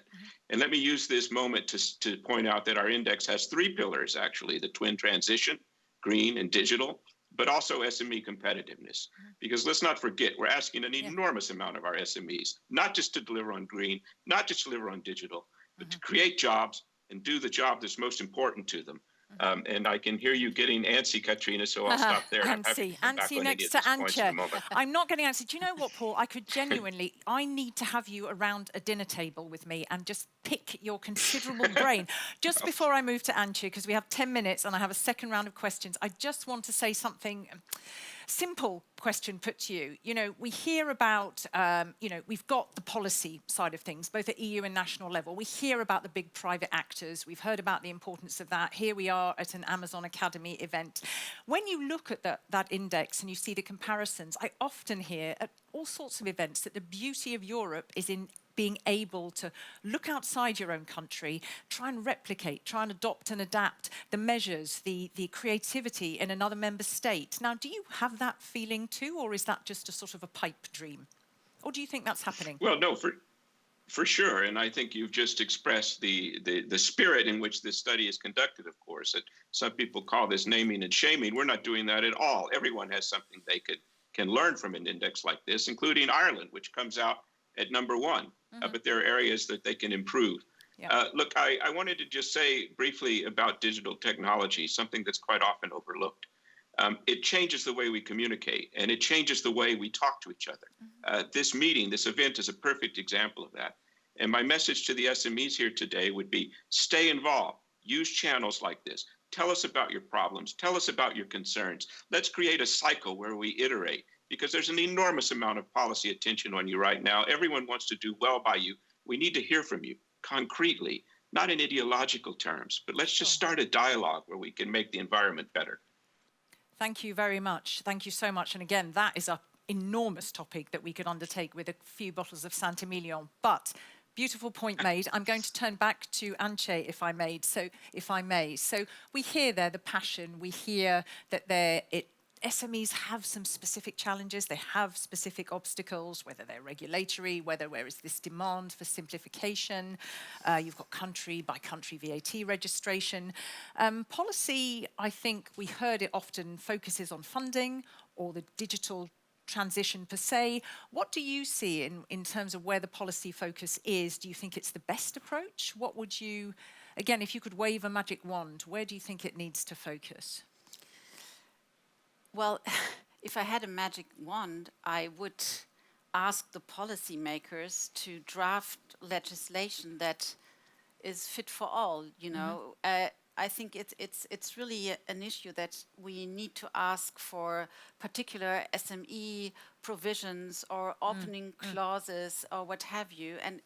And let me use this moment to point out that our index has 3 pillars, actually, the twin transition, green and digital, but also SME competitiveness. Because let's not forget, we're asking an enormous amount of our SMEs, not just to deliver on green, not just to deliver on digital, but to create jobs and do the job that's most important to them. And I can hear you getting antsy, Katrina, so I'll stop there. Antsy next to Antje. I'm not getting antsy. Do you know what, Paul? I need to have you around a dinner table with me and just pick your considerable brain. Just before I move to Antje, because we have 10 minutes and I have a second round of questions, I just want to say something. Simple question put to you. You know, we hear about, we've got the policy side of things, both at EU and national level. We hear about the big private actors. We've heard about the importance of that. Here we are at an Amazon Academy event. When you look at that index and you see the comparisons, I often hear at all sorts of events that the beauty of Europe is in being able to look outside your own country, try and replicate, try and adopt and adapt the measures, the creativity in another member state. Now, do you have that feeling too, or is that just a sort of a pipe dream? Or do you think that's happening? Well, no, for sure. And I think you've just expressed the spirit in which this study is conducted, of course. Some people call this naming and shaming. We're not doing that at all. Everyone has something they can learn from an index like this, including Ireland, which comes out at number 1. But there are areas that they can improve. Yeah. Look, I wanted to just say briefly about digital technology, something that's quite often overlooked. It changes the way we communicate, and it changes the way we talk to each other. This meeting, this event is a perfect example of that. And my message to the SMEs here today would be, stay involved, use channels like this. Tell us about your problems, tell us about your concerns. Let's create a cycle where we iterate, because there's an enormous amount of policy attention on you right now. Everyone wants to do well by you. We need to hear from you concretely, not in ideological terms, but let's just start a dialogue where we can make the environment better. Thank you very much. Thank you so much. And again, that is an enormous topic that we could undertake with a few bottles of Saint-Emilion. But beautiful point made. I'm going to turn back to Antje, if I may. So we hear there the passion. We hear that SMEs have some specific challenges, they have specific obstacles, whether they're regulatory, whether there is this demand for simplification, you've got country by country VAT registration. Policy, I think we heard it often focuses on funding or the digital transition per se. What do you see in terms of where the policy focus is? Do you think it's the best approach? What would you, again, if you could wave a magic wand, where do you think it needs to focus? Well, if I had a magic wand, I would ask the policymakers to draft legislation that is fit for all. You know, I think it's really an issue that we need to ask for particular SME provisions or opening clauses or what have you. And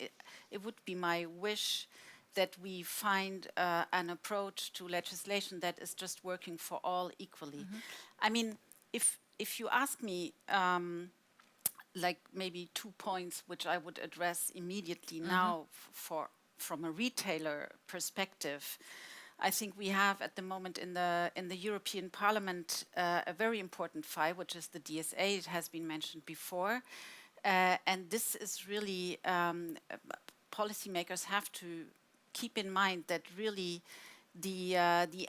it would be my wish that we find an approach to legislation that is just working for all equally. I mean, if you ask me, like maybe 2 points which I would address immediately now from a retailer perspective, I think we have at the moment in the European Parliament a very important file, which is the DSA. It has been mentioned before, and this is really policymakers have to keep in mind that really the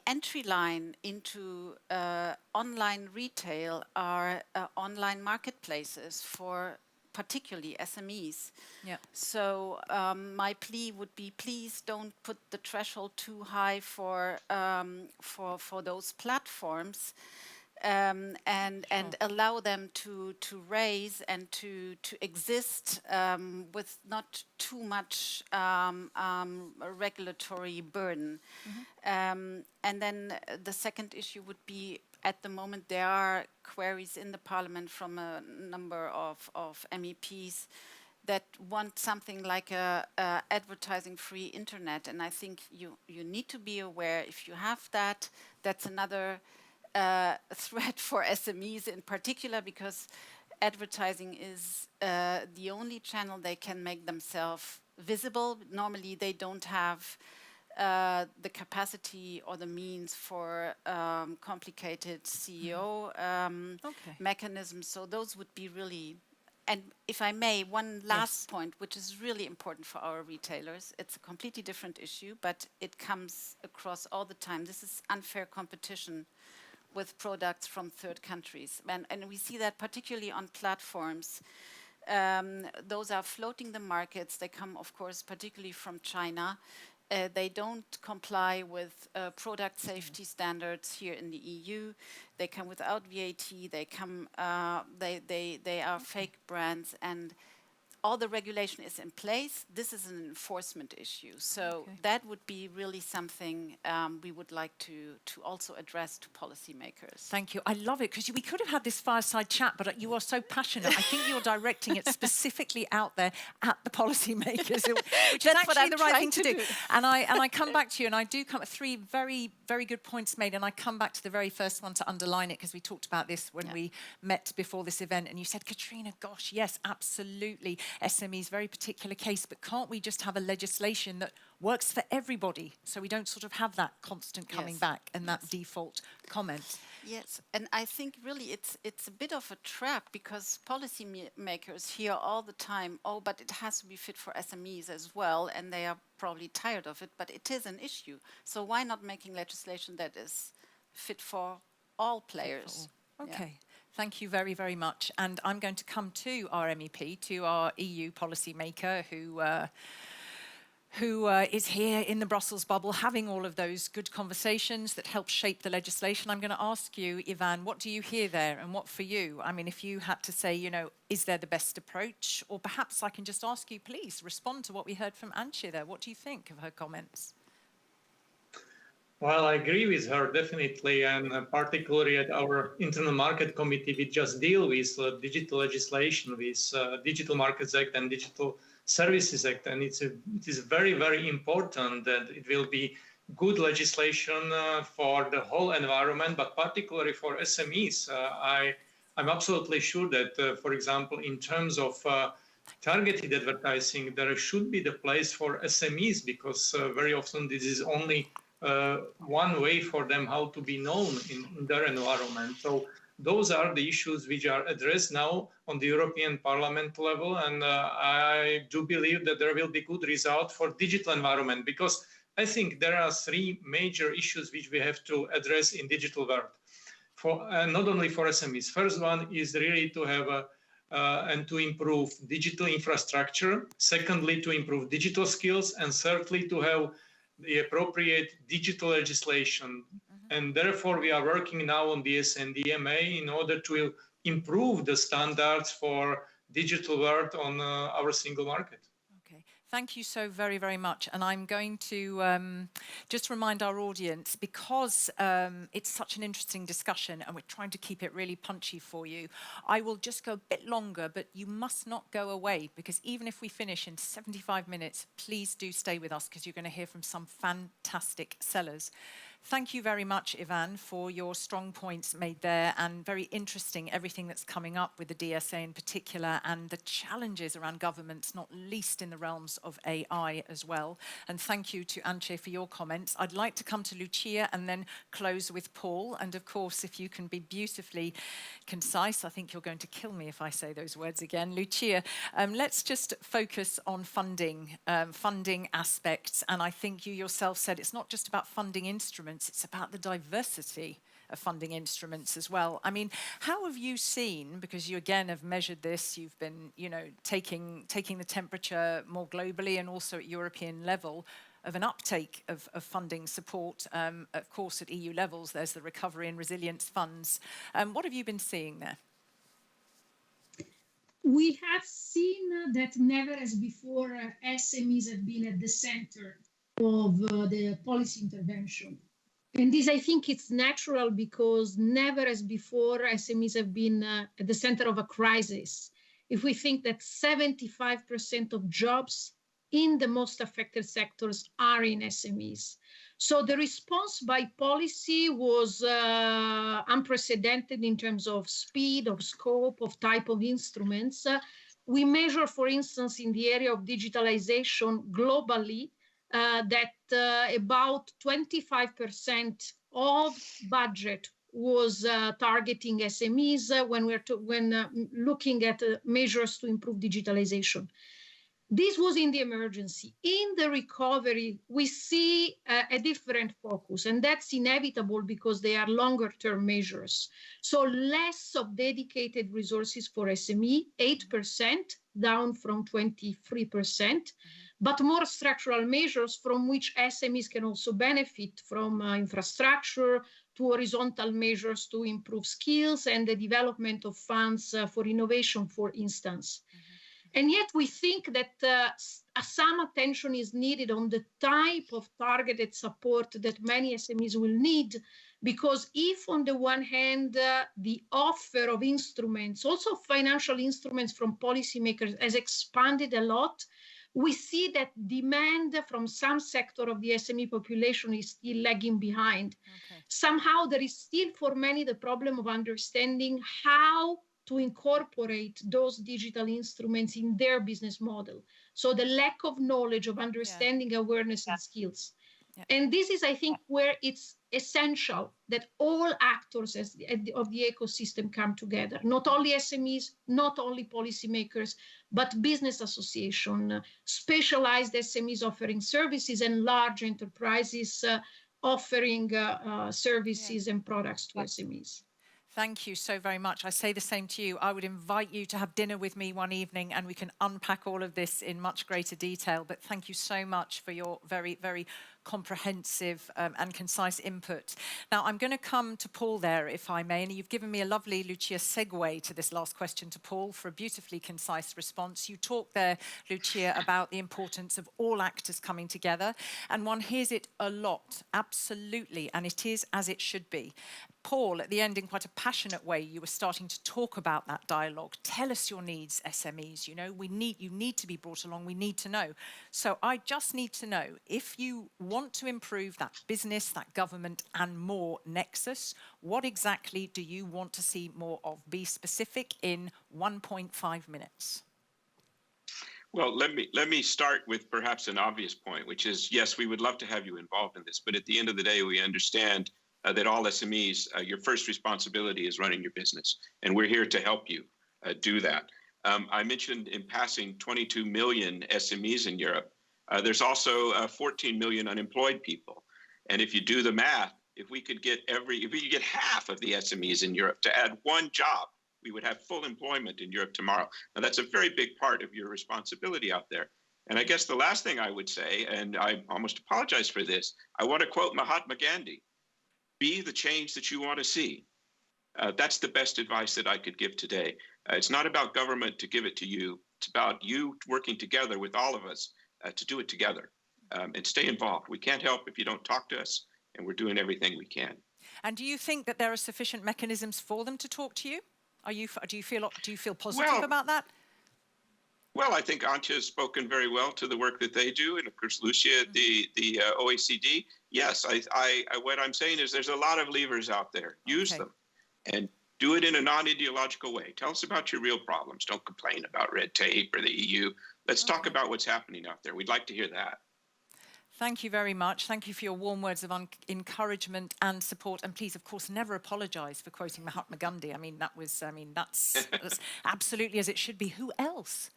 entry line into online retail are online marketplaces for particularly SMEs. Yeah. So my plea would be, please don't put the threshold too high for those platforms, and allow them to raise and to exist with not too much regulatory burden. And then the second issue would be, at the moment there are queries in the Parliament from a number of MEPs that want something like a advertising-free internet, and I think you need to be aware, if you have that, that's another threat for SMEs in particular, because advertising is the only channel they can make themselves visible. Normally they don't have the capacity or the means for complicated CEO mechanisms. So those would be really, and if I may, one last point, which is really important for our retailers. It's a completely different issue, but it comes across all the time. This is unfair competition with products from third countries. And we see that particularly on platforms. Those are floating the markets. They come, of course, particularly from China. They don't comply with product safety standards here in the EU. They come without VAT. They come. They are fake brands, and all the regulation is in place. This is an enforcement issue. So that would be really something we would like to also address to policymakers. Thank you. I love it, because we could have had this fireside chat, but you are so passionate. I think you're directing it specifically out there at the policymakers, which is actually the right thing to do. And I come back to you, and I do come 3 very, very good points made, and I come back to the very first one to underline it, because we talked about this when we met before this event, and you said, Katrina, gosh, yes, absolutely. SME's very particular case, but can't we just have a legislation that works for everybody so we don't sort of have that constant coming back and that default comment? Yes, and I think really it's a bit of a trap, because policymakers hear all the time, oh, but it has to be fit for SMEs as well, and they are probably tired of it, but it is an issue. So why not making legislation that is fit for all players? Okay. Thank you very, very much. And I'm going to come to our MEP, to our EU policymaker who is here in the Brussels bubble having all of those good conversations that help shape the legislation. I'm going to ask you, Ivan, what do you hear there and what for you? I mean, if you had to say, you know, is there the best approach? Or perhaps I can just ask you, please, respond to what we heard from Antje there. What do you think of her comments? Well, I agree with her, definitely, and particularly at our Internal Market Committee, we just deal with digital legislation, with Digital Markets Act and Digital Services Act, and it is very, very important that it will be good legislation for the whole environment, but particularly for SMEs. I'm absolutely sure that, for example, in terms of targeted advertising, there should be the place for SMEs, because very often this is only one way for them how to be known in their environment. So those are the issues which are addressed now on the European Parliament level, and I do believe that there will be good result for digital environment, because I think there are three major issues which we have to address in digital world, not only for SMEs. First one is really to have and to improve digital infrastructure. Secondly, to improve digital skills, and thirdly, to have the appropriate digital legislation. And therefore, we are working now on the SNDMA in order to improve the standards for digital world on our single market. Okay, thank you so very, very much. And I'm going to just remind our audience, because it's such an interesting discussion and we're trying to keep it really punchy for you, I will just go a bit longer, but you must not go away, because even if we finish in 75 minutes, please do stay with us, because you're going to hear from some fantastic sellers. Thank you very much, Ivan, for your strong points made there, and very interesting everything that's coming up with the DSA in particular, and the challenges around governments, not least in the realms of AI as well. And thank you to Antje for your comments. I'd like to come to Lucia and then close with Paul. And of course, if you can be beautifully concise, I think you're going to kill me if I say those words again. Lucia, let's just focus on funding aspects. And I think you yourself said it's not just about funding instruments, it's about the diversity of funding instruments as well. I mean, how have you seen, because you again have measured this, you've been, you know, taking the temperature more globally and also at European level of an uptake of funding support. Of course, at EU levels, there's the recovery and resilience funds. What have you been seeing there? We have seen that never as before SMEs have been at the center of the policy intervention. And this, I think, it's natural, because never as before SMEs have been at the center of a crisis. If we think that 75% of jobs in the most affected sectors are in SMEs. So the response by policy was unprecedented in terms of speed, of scope, of type of instruments. We measure, for instance, in the area of digitalization globally, that about 25% of budget was targeting SMEs when looking at measures to improve digitalization. This was in the emergency. In the recovery, we see a different focus, and that's inevitable because they are longer-term measures. So less of dedicated resources for SME, 8%, down from 23%, but more structural measures from which SMEs can also benefit, from infrastructure to horizontal measures to improve skills and the development of funds for innovation, for instance. And yet we think that some attention is needed on the type of targeted support that many SMEs will need, because if on the one hand, the offer of instruments, also financial instruments from policymakers, has expanded a lot, we see that demand from some sector of the SME population is still lagging behind. Okay. Somehow there is still for many the problem of understanding how to incorporate those digital instruments in their business model. So the lack of knowledge, of understanding, awareness, and skills. Yeah. And this is, I think, where it's essential that all actors of the ecosystem come together, not only SMEs, not only policymakers, but business association, specialized SMEs offering services, and large enterprises offering services and products to SMEs. Thank you so very much. I say the same to you. I would invite you to have dinner with me one evening and we can unpack all of this in much greater detail. But thank you so much for your very, very comprehensive and concise input. Now, I'm going to come to Paul there, if I may. And you've given me a lovely, Lucia, segue to this last question to Paul for a beautifully concise response. You talked there, Lucia, about the importance of all actors coming together. And one hears it a lot, absolutely. And it is as it should be. Paul, at the end, in quite a passionate way, you were starting to talk about that dialogue. Tell us your needs, SMEs. You know, you need to be brought along. We need to know. So I just need to know, if you want to improve that business, that government, and more nexus, what exactly do you want to see more of? Be specific in 1.5 minutes. Well, let me start with perhaps an obvious point, which is, yes, we would love to have you involved in this, but at the end of the day, we understand that all SMEs, your first responsibility is running your business, and we're here to help you do that. I mentioned in passing 22 million SMEs in Europe. There's also 14 million unemployed people, and if you do the math, if we could get half of the SMEs in Europe to add one job, we would have full employment in Europe tomorrow. Now, that's a very big part of your responsibility out there. And I guess the last thing I would say, and I almost apologize for this, I want to quote Mahatma Gandhi: be the change that you want to see. That's the best advice that I could give today. It's not about government to give it to you. It's about you working together with all of us to do it together and stay involved. We can't help if you don't talk to us, and we're doing everything we can. And do you think that there are sufficient mechanisms for them to talk to you? Do you feel positive about that? Well, I think Antje has spoken very well to the work that they do, and of course, Lucia, the OECD. Yes, what I'm saying is there's a lot of levers out there. Use them, and do it in a non-ideological way. Tell us about your real problems. Don't complain about red tape or the EU. Let's talk about what's happening out there. We'd like to hear that. Thank you very much. Thank you for your warm words of encouragement and support. And please, of course, never apologize for quoting Mahatma Gandhi. That's absolutely as it should be. Who else?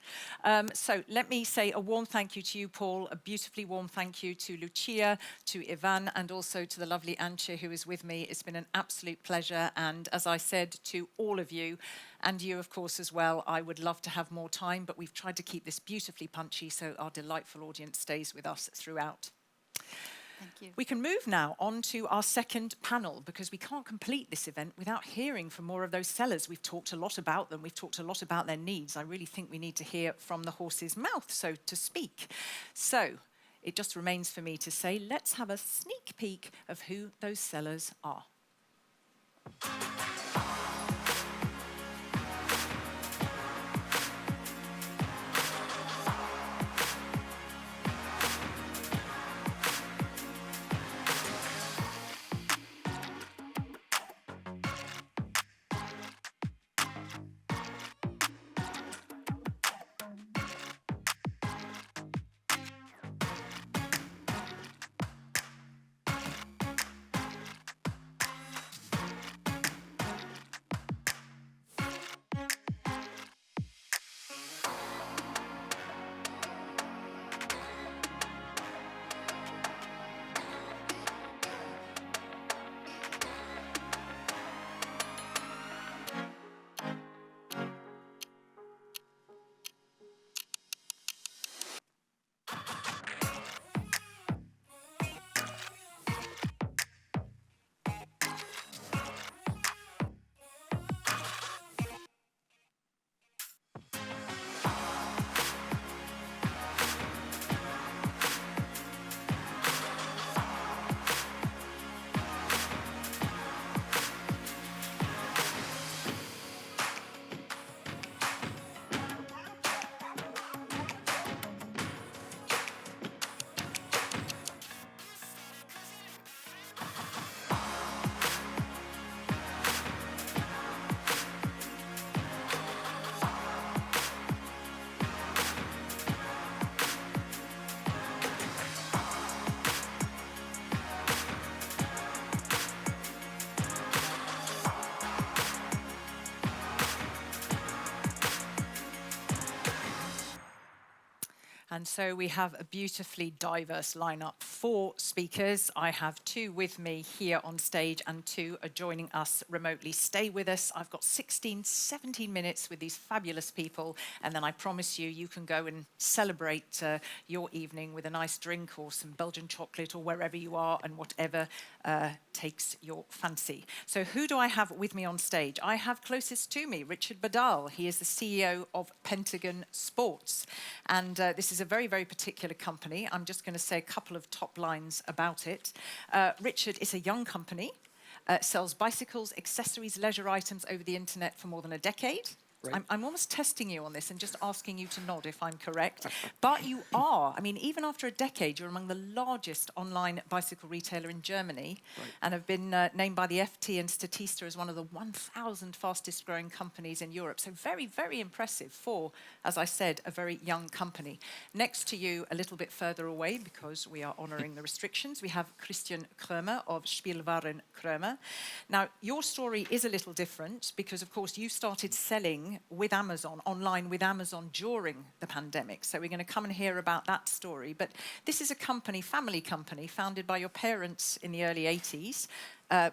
So let me say a warm thank you to you, Paul, a beautifully warm thank you to Lucia, to Ivan, and also to the lovely Antje who is with me. It's been an absolute pleasure. And as I said to all of you, and you, of course, as well, I would love to have more time, but we've tried to keep this beautifully punchy so our delightful audience stays with us throughout. Thank you. We can move now on to our second panel, because we can't complete this event without hearing from more of those sellers. We've talked a lot about them. We've talked a lot about their needs. I really think we need to hear from the horse's mouth, so to speak. So it just remains for me to say, let's have a sneak peek of who those sellers are. And so we have a beautifully diverse lineup. 4 speakers. I have 2 with me here on stage and 2 are joining us remotely. Stay with us. I've got 16, 17 minutes with these fabulous people. And then I promise you, you can go and celebrate your evening with a nice drink or some Belgian chocolate or wherever you are and whatever takes your fancy. So who do I have with me on stage? I have closest to me, Richard Badal. He is the CEO of Pentagon Sports. And this is a very, very particular company. I'm just going to say a couple of top lines about it. Richard is a young company, sells bicycles, accessories, leisure items over the internet for more than a decade. Right. I'm almost testing you on this and just asking you to nod if I'm correct. But you are, I mean, even after a decade, you're among the largest online bicycle retailer in Germany, right, and have been named by the FT and Statista as one of the 1,000 fastest growing companies in Europe. So very, very impressive for, as I said, a very young company. Next to you, a little bit further away, because we are honoring the restrictions, we have Christian Krömer of Spielwaren Krömer. Now, your story is a little different because, of course, you started selling with Amazon, online with Amazon during the pandemic. So we're going to come and hear about that story. But this is a company, family company, founded by your parents in the early 80s.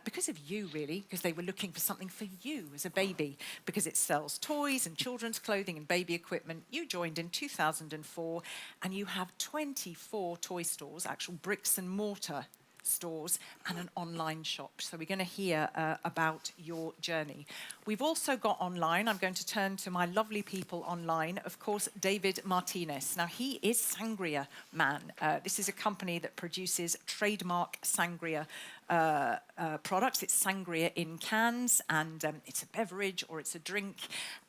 Because of you, really, because they were looking for something for you as a baby, because it sells toys and children's clothing and baby equipment. You joined in 2004, and you have 24 toy stores, actual bricks and mortar stores, and an online shop. So we're going to hear about your journey. We've also got online, I'm going to turn to my lovely people online, of course, David Martinez. Now, he is Sangria Man. This is a company that produces trademark Sangria products. It's sangria in cans, and it's a beverage or it's a drink,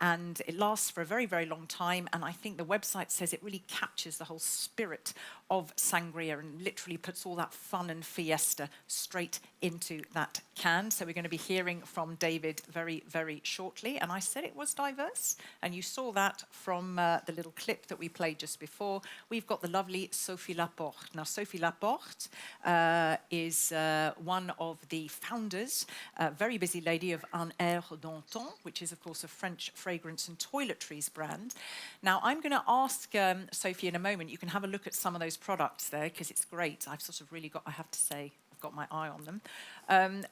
and it lasts for a very, very long time. And I think the website says it really captures the whole spirit of sangria and literally puts all that fun and fiesta straight into that can. So we're going to be hearing from David very, very shortly. And I said it was diverse, and you saw that from the little clip that we played just before. We've got the lovely Sophie Laporte. Now, Sophie Laporte is one of the founders, a very busy lady, of Un Air d'Antan, which is, of course, a French fragrance and toiletries brand. Now, I'm going to ask Sophie in a moment. You can have a look at some of those products there, because it's great. I've sort of really got, I have to say, I've got my eye on them.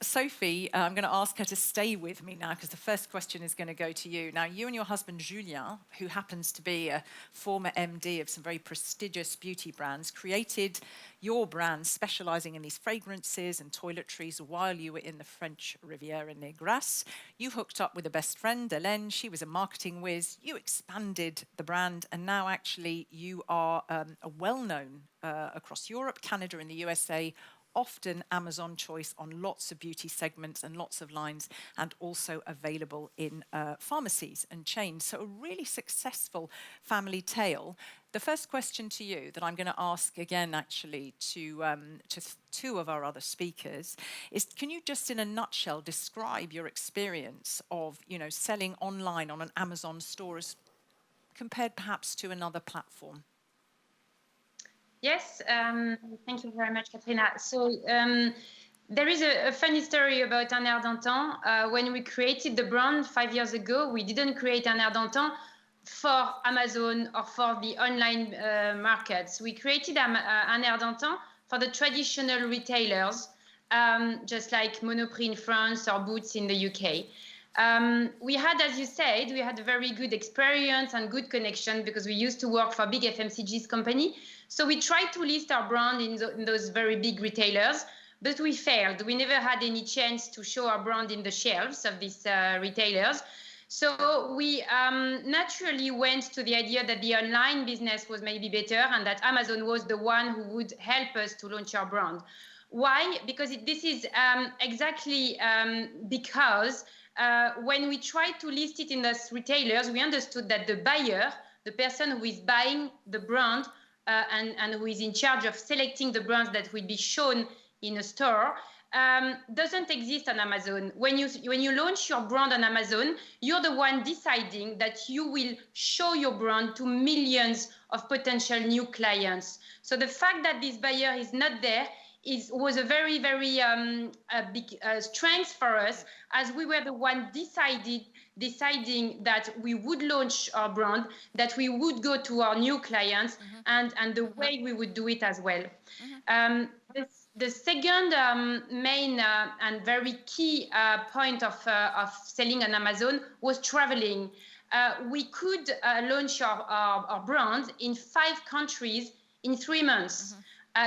Sophie, I'm going to ask her to stay with me now, because the first question is going to go to you. Now, you and your husband, Julien, who happens to be a former MD of some very prestigious beauty brands, created your brand specializing in these fragrances and toiletries while you were in the French Riviera near Grasse. You hooked up with a best friend, Hélène. She was a marketing whiz. You expanded the brand, and now actually you are a well-known across Europe, Canada, and the USA, often Amazon choice on lots of beauty segments and lots of lines, and also available in pharmacies and chains. So a really successful family tale. The first question to you that I'm going to ask again, actually, to 2 of our other speakers is, can you just in a nutshell describe your experience of, selling online on an Amazon store as compared perhaps to another platform? Yes, thank you very much, Katrina. So there is a funny story about Un Air d'Antan. When we created the brand 5 years ago, we didn't create Un Air d'Antan for Amazon or for the online markets. We created Un Air d'Antan for the traditional retailers, just like Monoprix in France or Boots in the UK. We had, as you said, we had a very good experience and good connection because we used to work for big FMCGs company. So we tried to list our brand in those very big retailers, but we failed. We never had any chance to show our brand in the shelves of these retailers. So we naturally went to the idea that the online business was maybe better and that Amazon was the one who would help us to launch our brand. Why? Because this is exactly because when we tried to list it in those retailers, we understood that the buyer, the person who is buying the brand and who is in charge of selecting the brands that will be shown in a store, doesn't exist on Amazon. When you launch your brand on Amazon, you're the one deciding that you will show your brand to millions of potential new clients. So the fact that this buyer is not there was a very, very a big strength for us, as we were the one deciding that we would launch our brand, that we would go to our new clients, and the way we would do it as well. The second main and very key point of selling on Amazon was traveling. We could launch our brand in 5 countries in 3 months.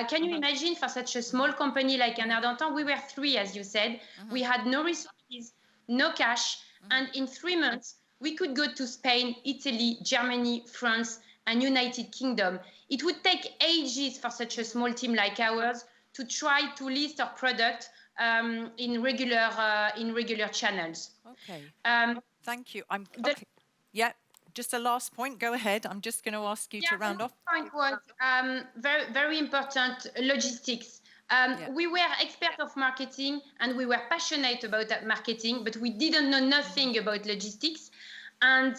Can you imagine, for such a small company like Air Dantan, we were 3, as you said. We had no resources, no cash, and in 3 months, we could go to Spain, Italy, Germany, France, and United Kingdom. It would take ages for such a small team like ours to try to list our product in regular channels. Okay. Thank you. Okay. Yeah. Just a last point. Go ahead. I'm just going to ask you to round off. The point was very, very important, logistics. We were experts of marketing and we were passionate about that marketing, but we didn't know nothing about logistics. And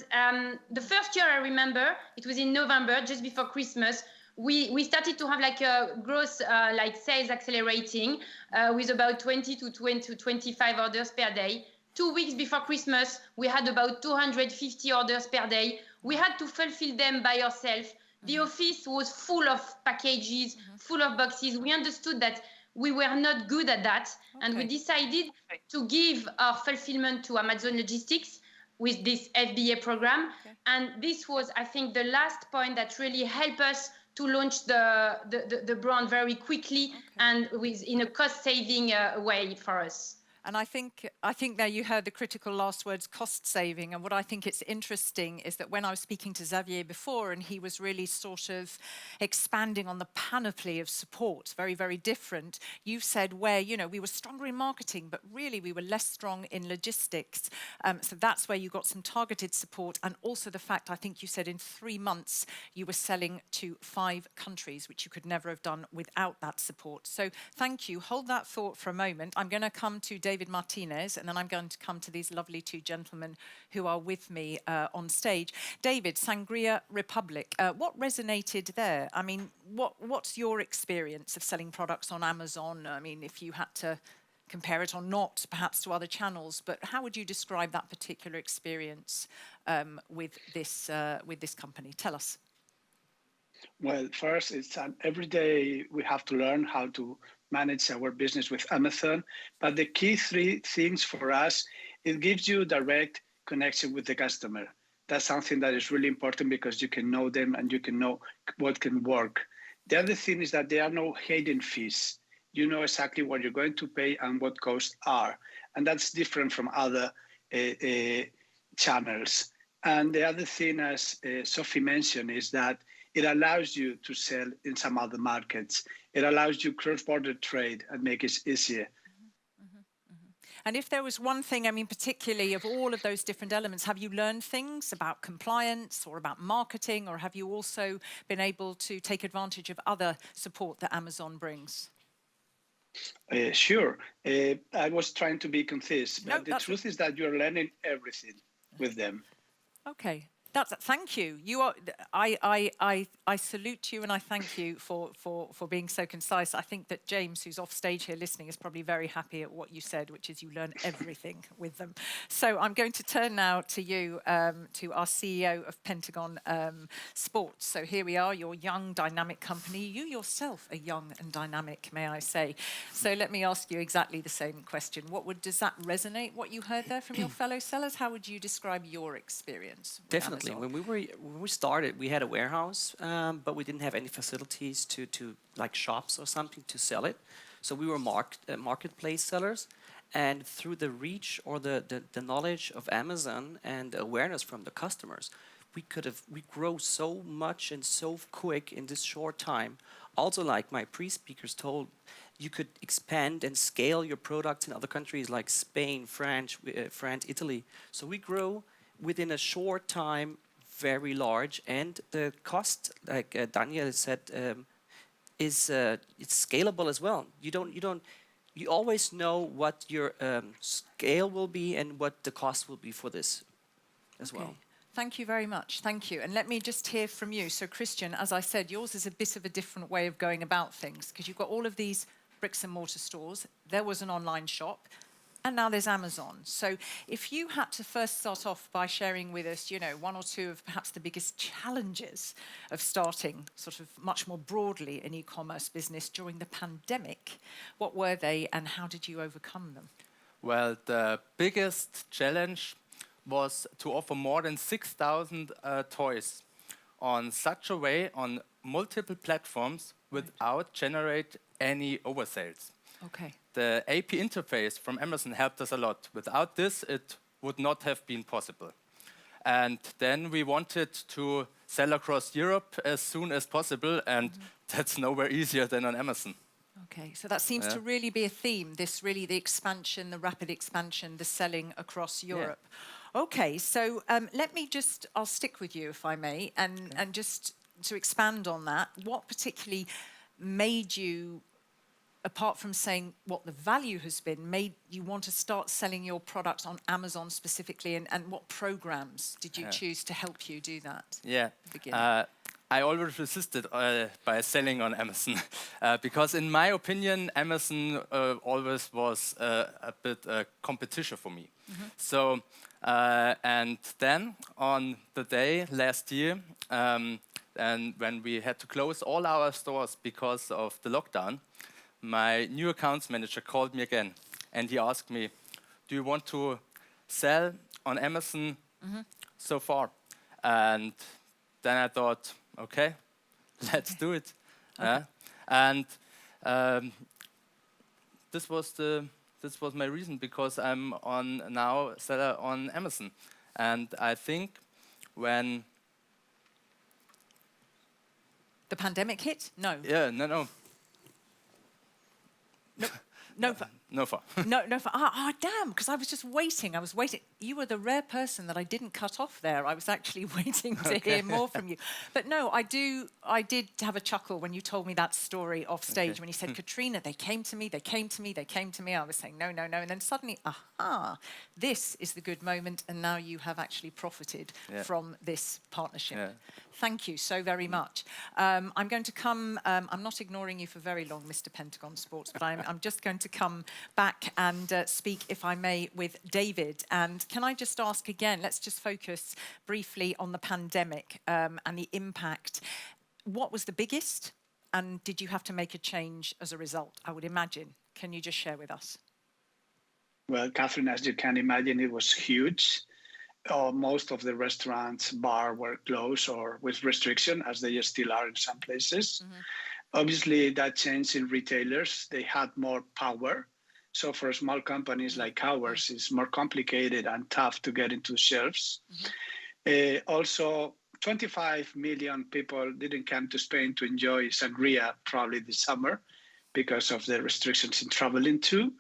the first year I remember, it was in November, just before Christmas, we started to have like a growth, like sales accelerating with about 20 to 25 orders per day. 2 weeks before Christmas, we had about 250 orders per day. We had to fulfill them by ourselves. The office was full of packages, full of boxes. We understood that we were not good at that. And we decided to give our fulfillment to Amazon Logistics with this FBA program. And this was, I think, the last point that really helped us to launch the brand very quickly and in a cost-saving way for us. And I think there you heard the critical last words, cost saving. And what I think it's interesting is that when I was speaking to Xavier before, and he was really sort of expanding on the panoply of support, very, very different. You've said where, we were stronger in marketing, but really we were less strong in logistics. So that's where you got some targeted support. And also the fact, I think you said in 3 months, you were selling to 5 countries, which you could never have done without that support. So thank you. Hold that thought for a moment. I'm going to come to David Martinez, and then I'm going to come to these lovely 2 gentlemen who are with me on stage. David, Sangria Republic, what resonated there? I mean, what's your experience of selling products on Amazon? I mean, if you had to compare it or not, perhaps to other channels, but how would you describe that particular experience with this company? Tell us. Well, first, it's every day we have to learn how to manage our business with Amazon. But the key 3 things for us, it gives you direct connection with the customer. That's something that is really important because you can know them and you can know what can work. The other thing is that there are no hidden fees. You know exactly what you're going to pay and what costs are. And that's different from other channels. And the other thing, as Sophie mentioned, is that it allows you to sell in some other markets. It allows you cross-border trade and make it easier. And if there was one thing, I mean, particularly of all of those different elements, have you learned things about compliance or about marketing, or have you also been able to take advantage of other support that Amazon brings? Sure. I was trying to be concise, but the truth is that you're learning everything with them. Okay. Thank you. You are. I salute you and I thank you for being so concise. I think that James, who's off stage here listening, is probably very happy at what you said, which is you learn everything with them. So I'm going to turn now to you, to our CEO of Pentagon Sports. So here we are, your young, dynamic company. You yourself are young and dynamic, may I say. So let me ask you exactly the same question. Does that resonate, what you heard there from your fellow sellers? How would you describe your experience? Definitely. When we started, we had a warehouse, but we didn't have any facilities to like shops or something to sell it. So we were marketplace sellers, and through the reach or the knowledge of Amazon and the awareness from the customers, we grow so much and so quick in this short time. Also, like my pre-speakers told, you could expand and scale your products in other countries like Spain, France, Italy. So we grow within a short time, very large, and the cost, like Daniel said, is it's scalable as well. You always know what your scale will be and what the cost will be for this as well. Thank you very much. Thank you. And let me just hear from you. So Christian, as I said, yours is a bit of a different way of going about things because you've got all of these bricks and mortar stores, there was an online shop, and now there's Amazon. So if you had to first start off by sharing with us, you know, one or two of perhaps the biggest challenges of starting sort of much more broadly an e-commerce business during the pandemic, what were they and how did you overcome them? Well, the biggest challenge was to offer more than 6,000 toys on such a way on multiple platforms without generate any oversales. Okay. The AP interface from Amazon helped us a lot. Without this, it would not have been possible. And then we wanted to sell across Europe as soon as possible, and that's nowhere easier than on Amazon. Okay, so that seems to really be a theme, this really the expansion, the rapid expansion, the selling across Europe. Yeah. Okay, so let me just, I'll stick with you if I may, and just to expand on that, what particularly made you, apart from saying what the value has been, made you want to start selling your products on Amazon specifically, and what programs did you choose to help you do that? Yeah, I always resisted by selling on Amazon because in my opinion, Amazon always was a bit competition for me. So, and then on the day last year, and when we had to close all our stores because of the lockdown, my new accounts manager called me again and he asked me, do you want to sell on Amazon so far? And then I thought, okay, let's do it. Okay. And this was my reason, because I'm on now seller on Amazon. And I think when the pandemic hit? No. Yeah, no. No. No far. No, damn, because I was just waiting. You were the rare person that I didn't cut off there. I was actually waiting to hear more from you. But no, I did have a chuckle when you told me that story off stage, when you said, Katrina, they came to me. I was saying, no. And then suddenly, aha, this is the good moment. And now you have actually profited from this partnership. Yeah. Thank you so very much. I'm going to come, I'm not ignoring you for very long, Mr. Pentagon Sports, but I'm just going to come back and speak, if I may, with David. And can I just ask again, let's just focus briefly on the pandemic and the impact. What was the biggest, and did you have to make a change as a result, I would imagine? Can you just share with us? Well, Catherine, as you can imagine, it was huge. Most of the restaurants, bars were closed or with restriction, as they still are in some places. Obviously, that changed in retailers. They had more power. So for small companies like ours, it's more complicated and tough to get into shelves. Also, 25 million people didn't come to Spain to enjoy sangria probably this summer because of the restrictions in traveling too.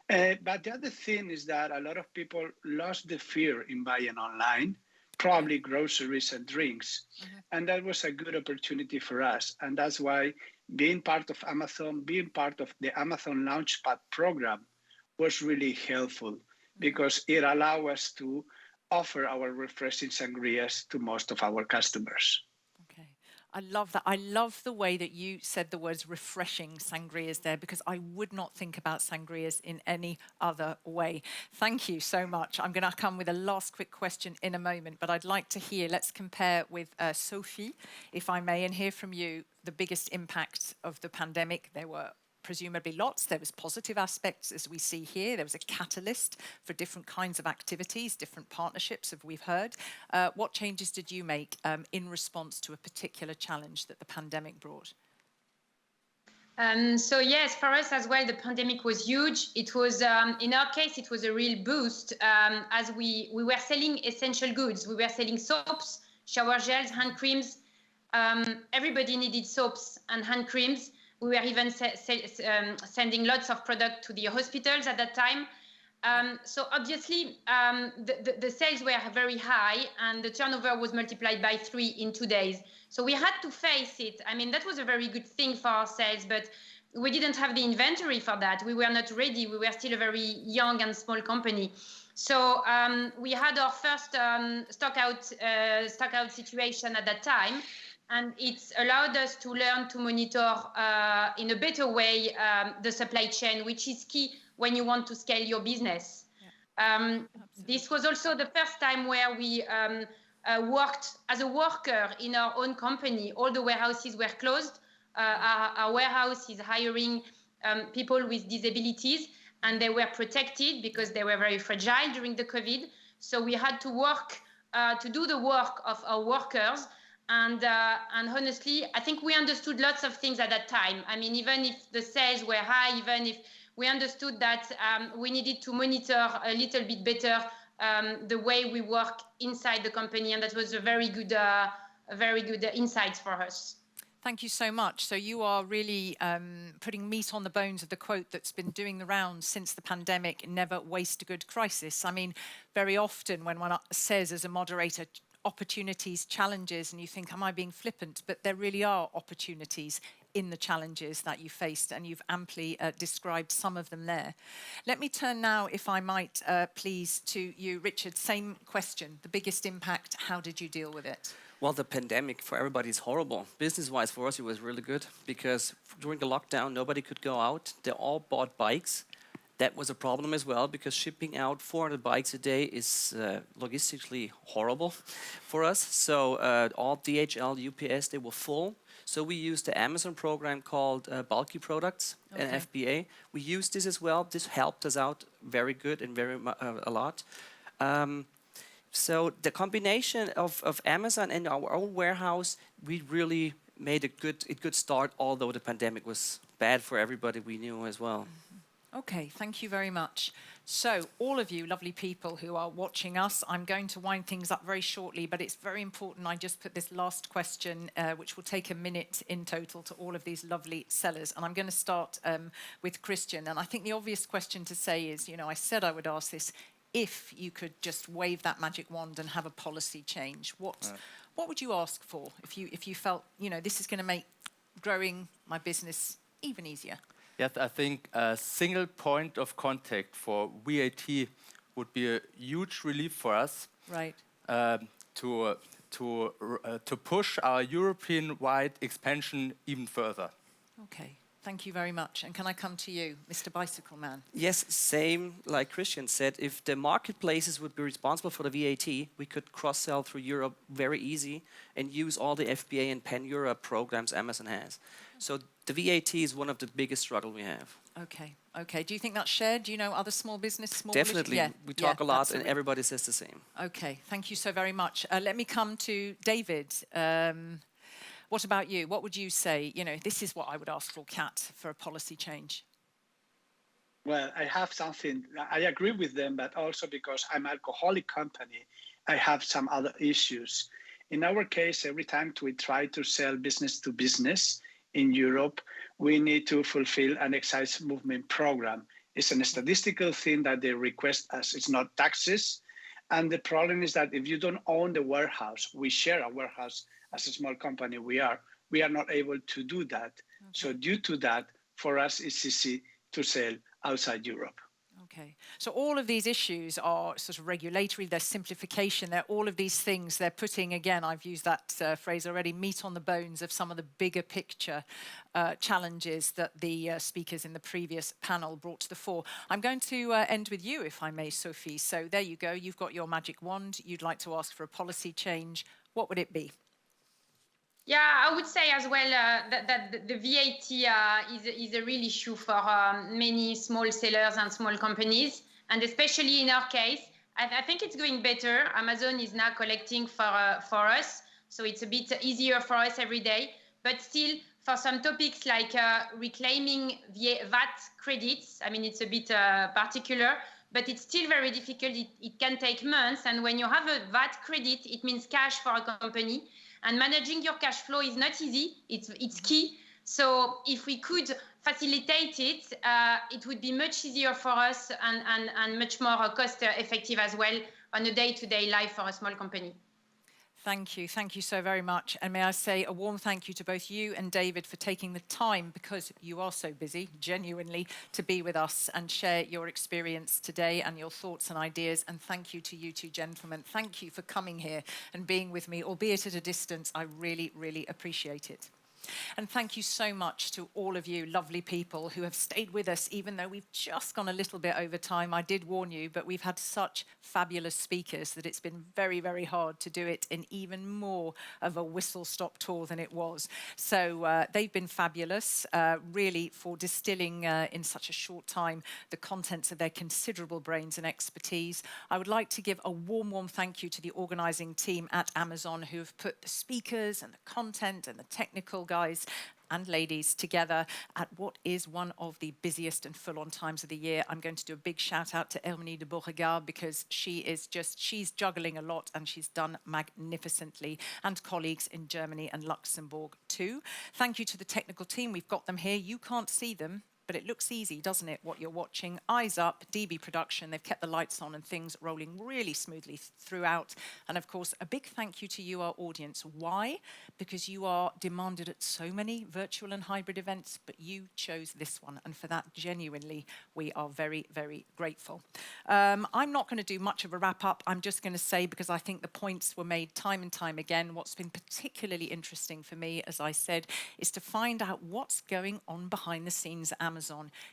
But the other thing is that a lot of people lost the fear in buying online, probably groceries and drinks. And that was a good opportunity for us. And that's why being part of Amazon, being part of the Amazon Launchpad program was really helpful because it allowed us to offer our refreshing sangrias to most of our customers. I love that. I love the way that you said the words refreshing sangrias there, because I would not think about sangrias in any other way. Thank you so much. I'm going to come with a last quick question in a moment, but I'd like to hear, let's compare with Sophie, if I may, and hear from you the biggest impact of the pandemic. There were presumably lots. There was positive aspects, as we see here. There was a catalyst for different kinds of activities, different partnerships, as we've heard. What changes did you make in response to a particular challenge that the pandemic brought? So yes, for us as well, the pandemic was huge. It was, in our case, it was a real boost as we were selling essential goods. We were selling soaps, shower gels, hand creams. Everybody needed soaps and hand creams. We were even sending lots of product to the hospitals at that time. So obviously, the sales were very high and the turnover was multiplied by 3 in 2 days. So we had to face it. I mean, that was a very good thing for our sales, but we didn't have the inventory for that. We were not ready. We were still a very young and small company. So we had our first stock out situation at that time. And it's allowed us to learn to monitor in a better way the supply chain, which is key when you want to scale your business. This was also the first time where we worked as a worker in our own company. All the warehouses were closed. Our warehouse is hiring people with disabilities, and they were protected because they were very fragile during the COVID. So we had to work to do the work of our workers. And honestly, I think we understood lots of things at that time. I mean, even if the sales were high, even if we understood that we needed to monitor a little bit better the way we work inside the company. And that was a very good insight for us. Thank you so much. So you are really putting meat on the bones of the quote that's been doing the rounds since the pandemic, never waste a good crisis. I mean, very often when one says as a moderator, opportunities, challenges, and you think, am I being flippant? But there really are opportunities in the challenges that you faced, and you've amply described some of them there. Let me turn now, if I might, please, to you, Richard. Same question. The biggest impact, how did you deal with it? Well, the pandemic for everybody is horrible. Business-wise, for us, it was really good because during the lockdown, nobody could go out. They all bought bikes. That was a problem as well because shipping out 400 bikes a day is logistically horrible for us. So all DHL, UPS, they were full. So we used the Amazon program called Bulky Products, an FBA. We used this as well. This helped us out very good and a lot. So the combination of Amazon and our own warehouse, we really made a good start, although the pandemic was bad for everybody we knew as well. Okay, thank you very much. So all of you lovely people who are watching us, I'm going to wind things up very shortly, but it's very important I just put this last question, which will take a minute in total, to all of these lovely sellers. And I'm going to start with Christian. And I think the obvious question to say is, you know, I said I would ask this, if you could just wave that magic wand and have a policy change, what would you ask for if you felt, you know, this is going to make growing my business even easier? Yes, I think a single point of contact for VAT would be a huge relief for us. Right. To push our European-wide expansion even further. Okay. Thank you very much. And can I come to you, Mr. Bicycle Man? Yes, same like Christian said. If the marketplaces would be responsible for the VAT, we could cross-sell through Europe very easy and use all the FBA and Pan-Europe programs Amazon has. So the VAT is one of the biggest struggles we have. Okay. Okay. Do you think that's shared? Do you know other small business? Definitely. Yeah. We talk a lot absolutely. and everybody says the same. Okay. Thank you so very much. Let me come to David. What about you? What would you say? You know, this is what I would ask for, Kat, for a policy change. Well, I have something, I agree with them, but also because I'm an alcoholic company, I have some other issues. In our case, every time we try to sell business to business in Europe, we need to fulfill an excise movement program. It's a statistical thing that they request us. It's not taxes. And the problem is that if you don't own the warehouse, we share a warehouse as a small company we are not able to do that. Okay. So due to that, for us, it's easy to sell outside Europe. Okay. So all of these issues are sort of regulatory, there's simplification, they're all of these things. They're putting, again, I've used that phrase already, meat on the bones of some of the bigger picture challenges that the speakers in the previous panel brought to the fore. I'm going to end with you, if I may, Sophie. So there you go. You've got your magic wand. You'd like to ask for a policy change. What would it be? Yeah, I would say as well that the VAT is a real issue for many small sellers and small companies. And especially in our case, I think it's going better. Amazon is now collecting for us. So it's a bit easier for us every day. But still, for some topics like reclaiming VAT credits, I mean, it's a bit particular, but it's still very difficult. It can take months. And when you have a VAT credit, it means cash for a company. And managing your cash flow is not easy. It's key. So if we could facilitate it, it would be much easier for us and much more cost effective as well on a day-to-day life for a small company. Thank you. Thank you so very much. And may I say a warm thank you to both you and David for taking the time, because you are so busy, genuinely, to be with us and share your experience today and your thoughts and ideas. And thank you to you two gentlemen. Thank you for coming here and being with me, albeit at a distance. I really, really appreciate it. And thank you so much to all of you lovely people who have stayed with us, even though we've just gone a little bit over time. I did warn you, but we've had such fabulous speakers that it's been very, very hard to do it in even more of a whistle-stop tour than it was. So they've been fabulous, really, for distilling in such a short time the contents of their considerable brains and expertise. I would like to give a warm, warm thank you to the organising team at Amazon who have put the speakers and the content and the technical guys and ladies together at what is one of the busiest and full-on times of the year. I'm going to do a big shout out to Herminie de Beauregard, because she's juggling a lot and she's done magnificently, and colleagues in Germany and Luxembourg too. Thank you to the technical team. We've got them here. You can't see them, but it looks easy, doesn't it, what you're watching? Eyes up, DB Production. They've kept the lights on and things rolling really smoothly throughout. And of course, a big thank you to you, our audience. Why? Because you are demanded at so many virtual and hybrid events, but you chose this one. And for that, genuinely, we are very, very grateful. I'm not going to do much of a wrap up. I'm just going to say, because I think the points were made time and time again, what's been particularly interesting for me, as I said, is to find out what's going on behind the scenes at Amazon.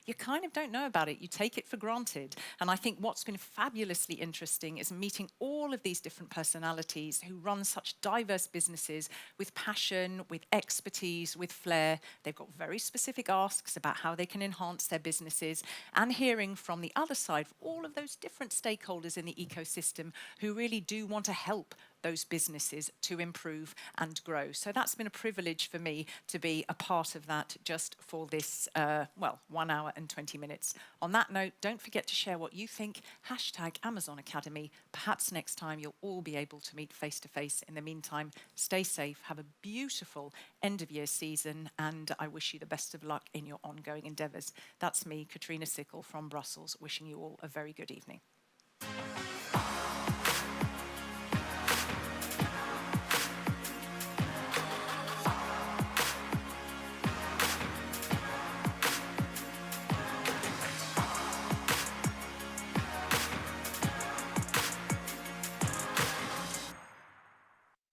You kind of don't know about it. You take it for granted. And I think what's been fabulously interesting is meeting all of these different personalities who run such diverse businesses with passion, with expertise, with flair. They've got very specific asks about how they can enhance their businesses, and hearing from the other side all of those different stakeholders in the ecosystem who really do want to help those businesses to improve and grow. So that's been a privilege for me to be a part of that just for this, 1 hour and 20 minutes. On that note, don't forget to share what you think. #Amazon Academy. Perhaps next time you'll all be able to meet face to face. In the meantime, stay safe, have a beautiful end of year season, and I wish you the best of luck in your ongoing endeavours. That's me, Katrina Sickle from Brussels, wishing you all a very good evening.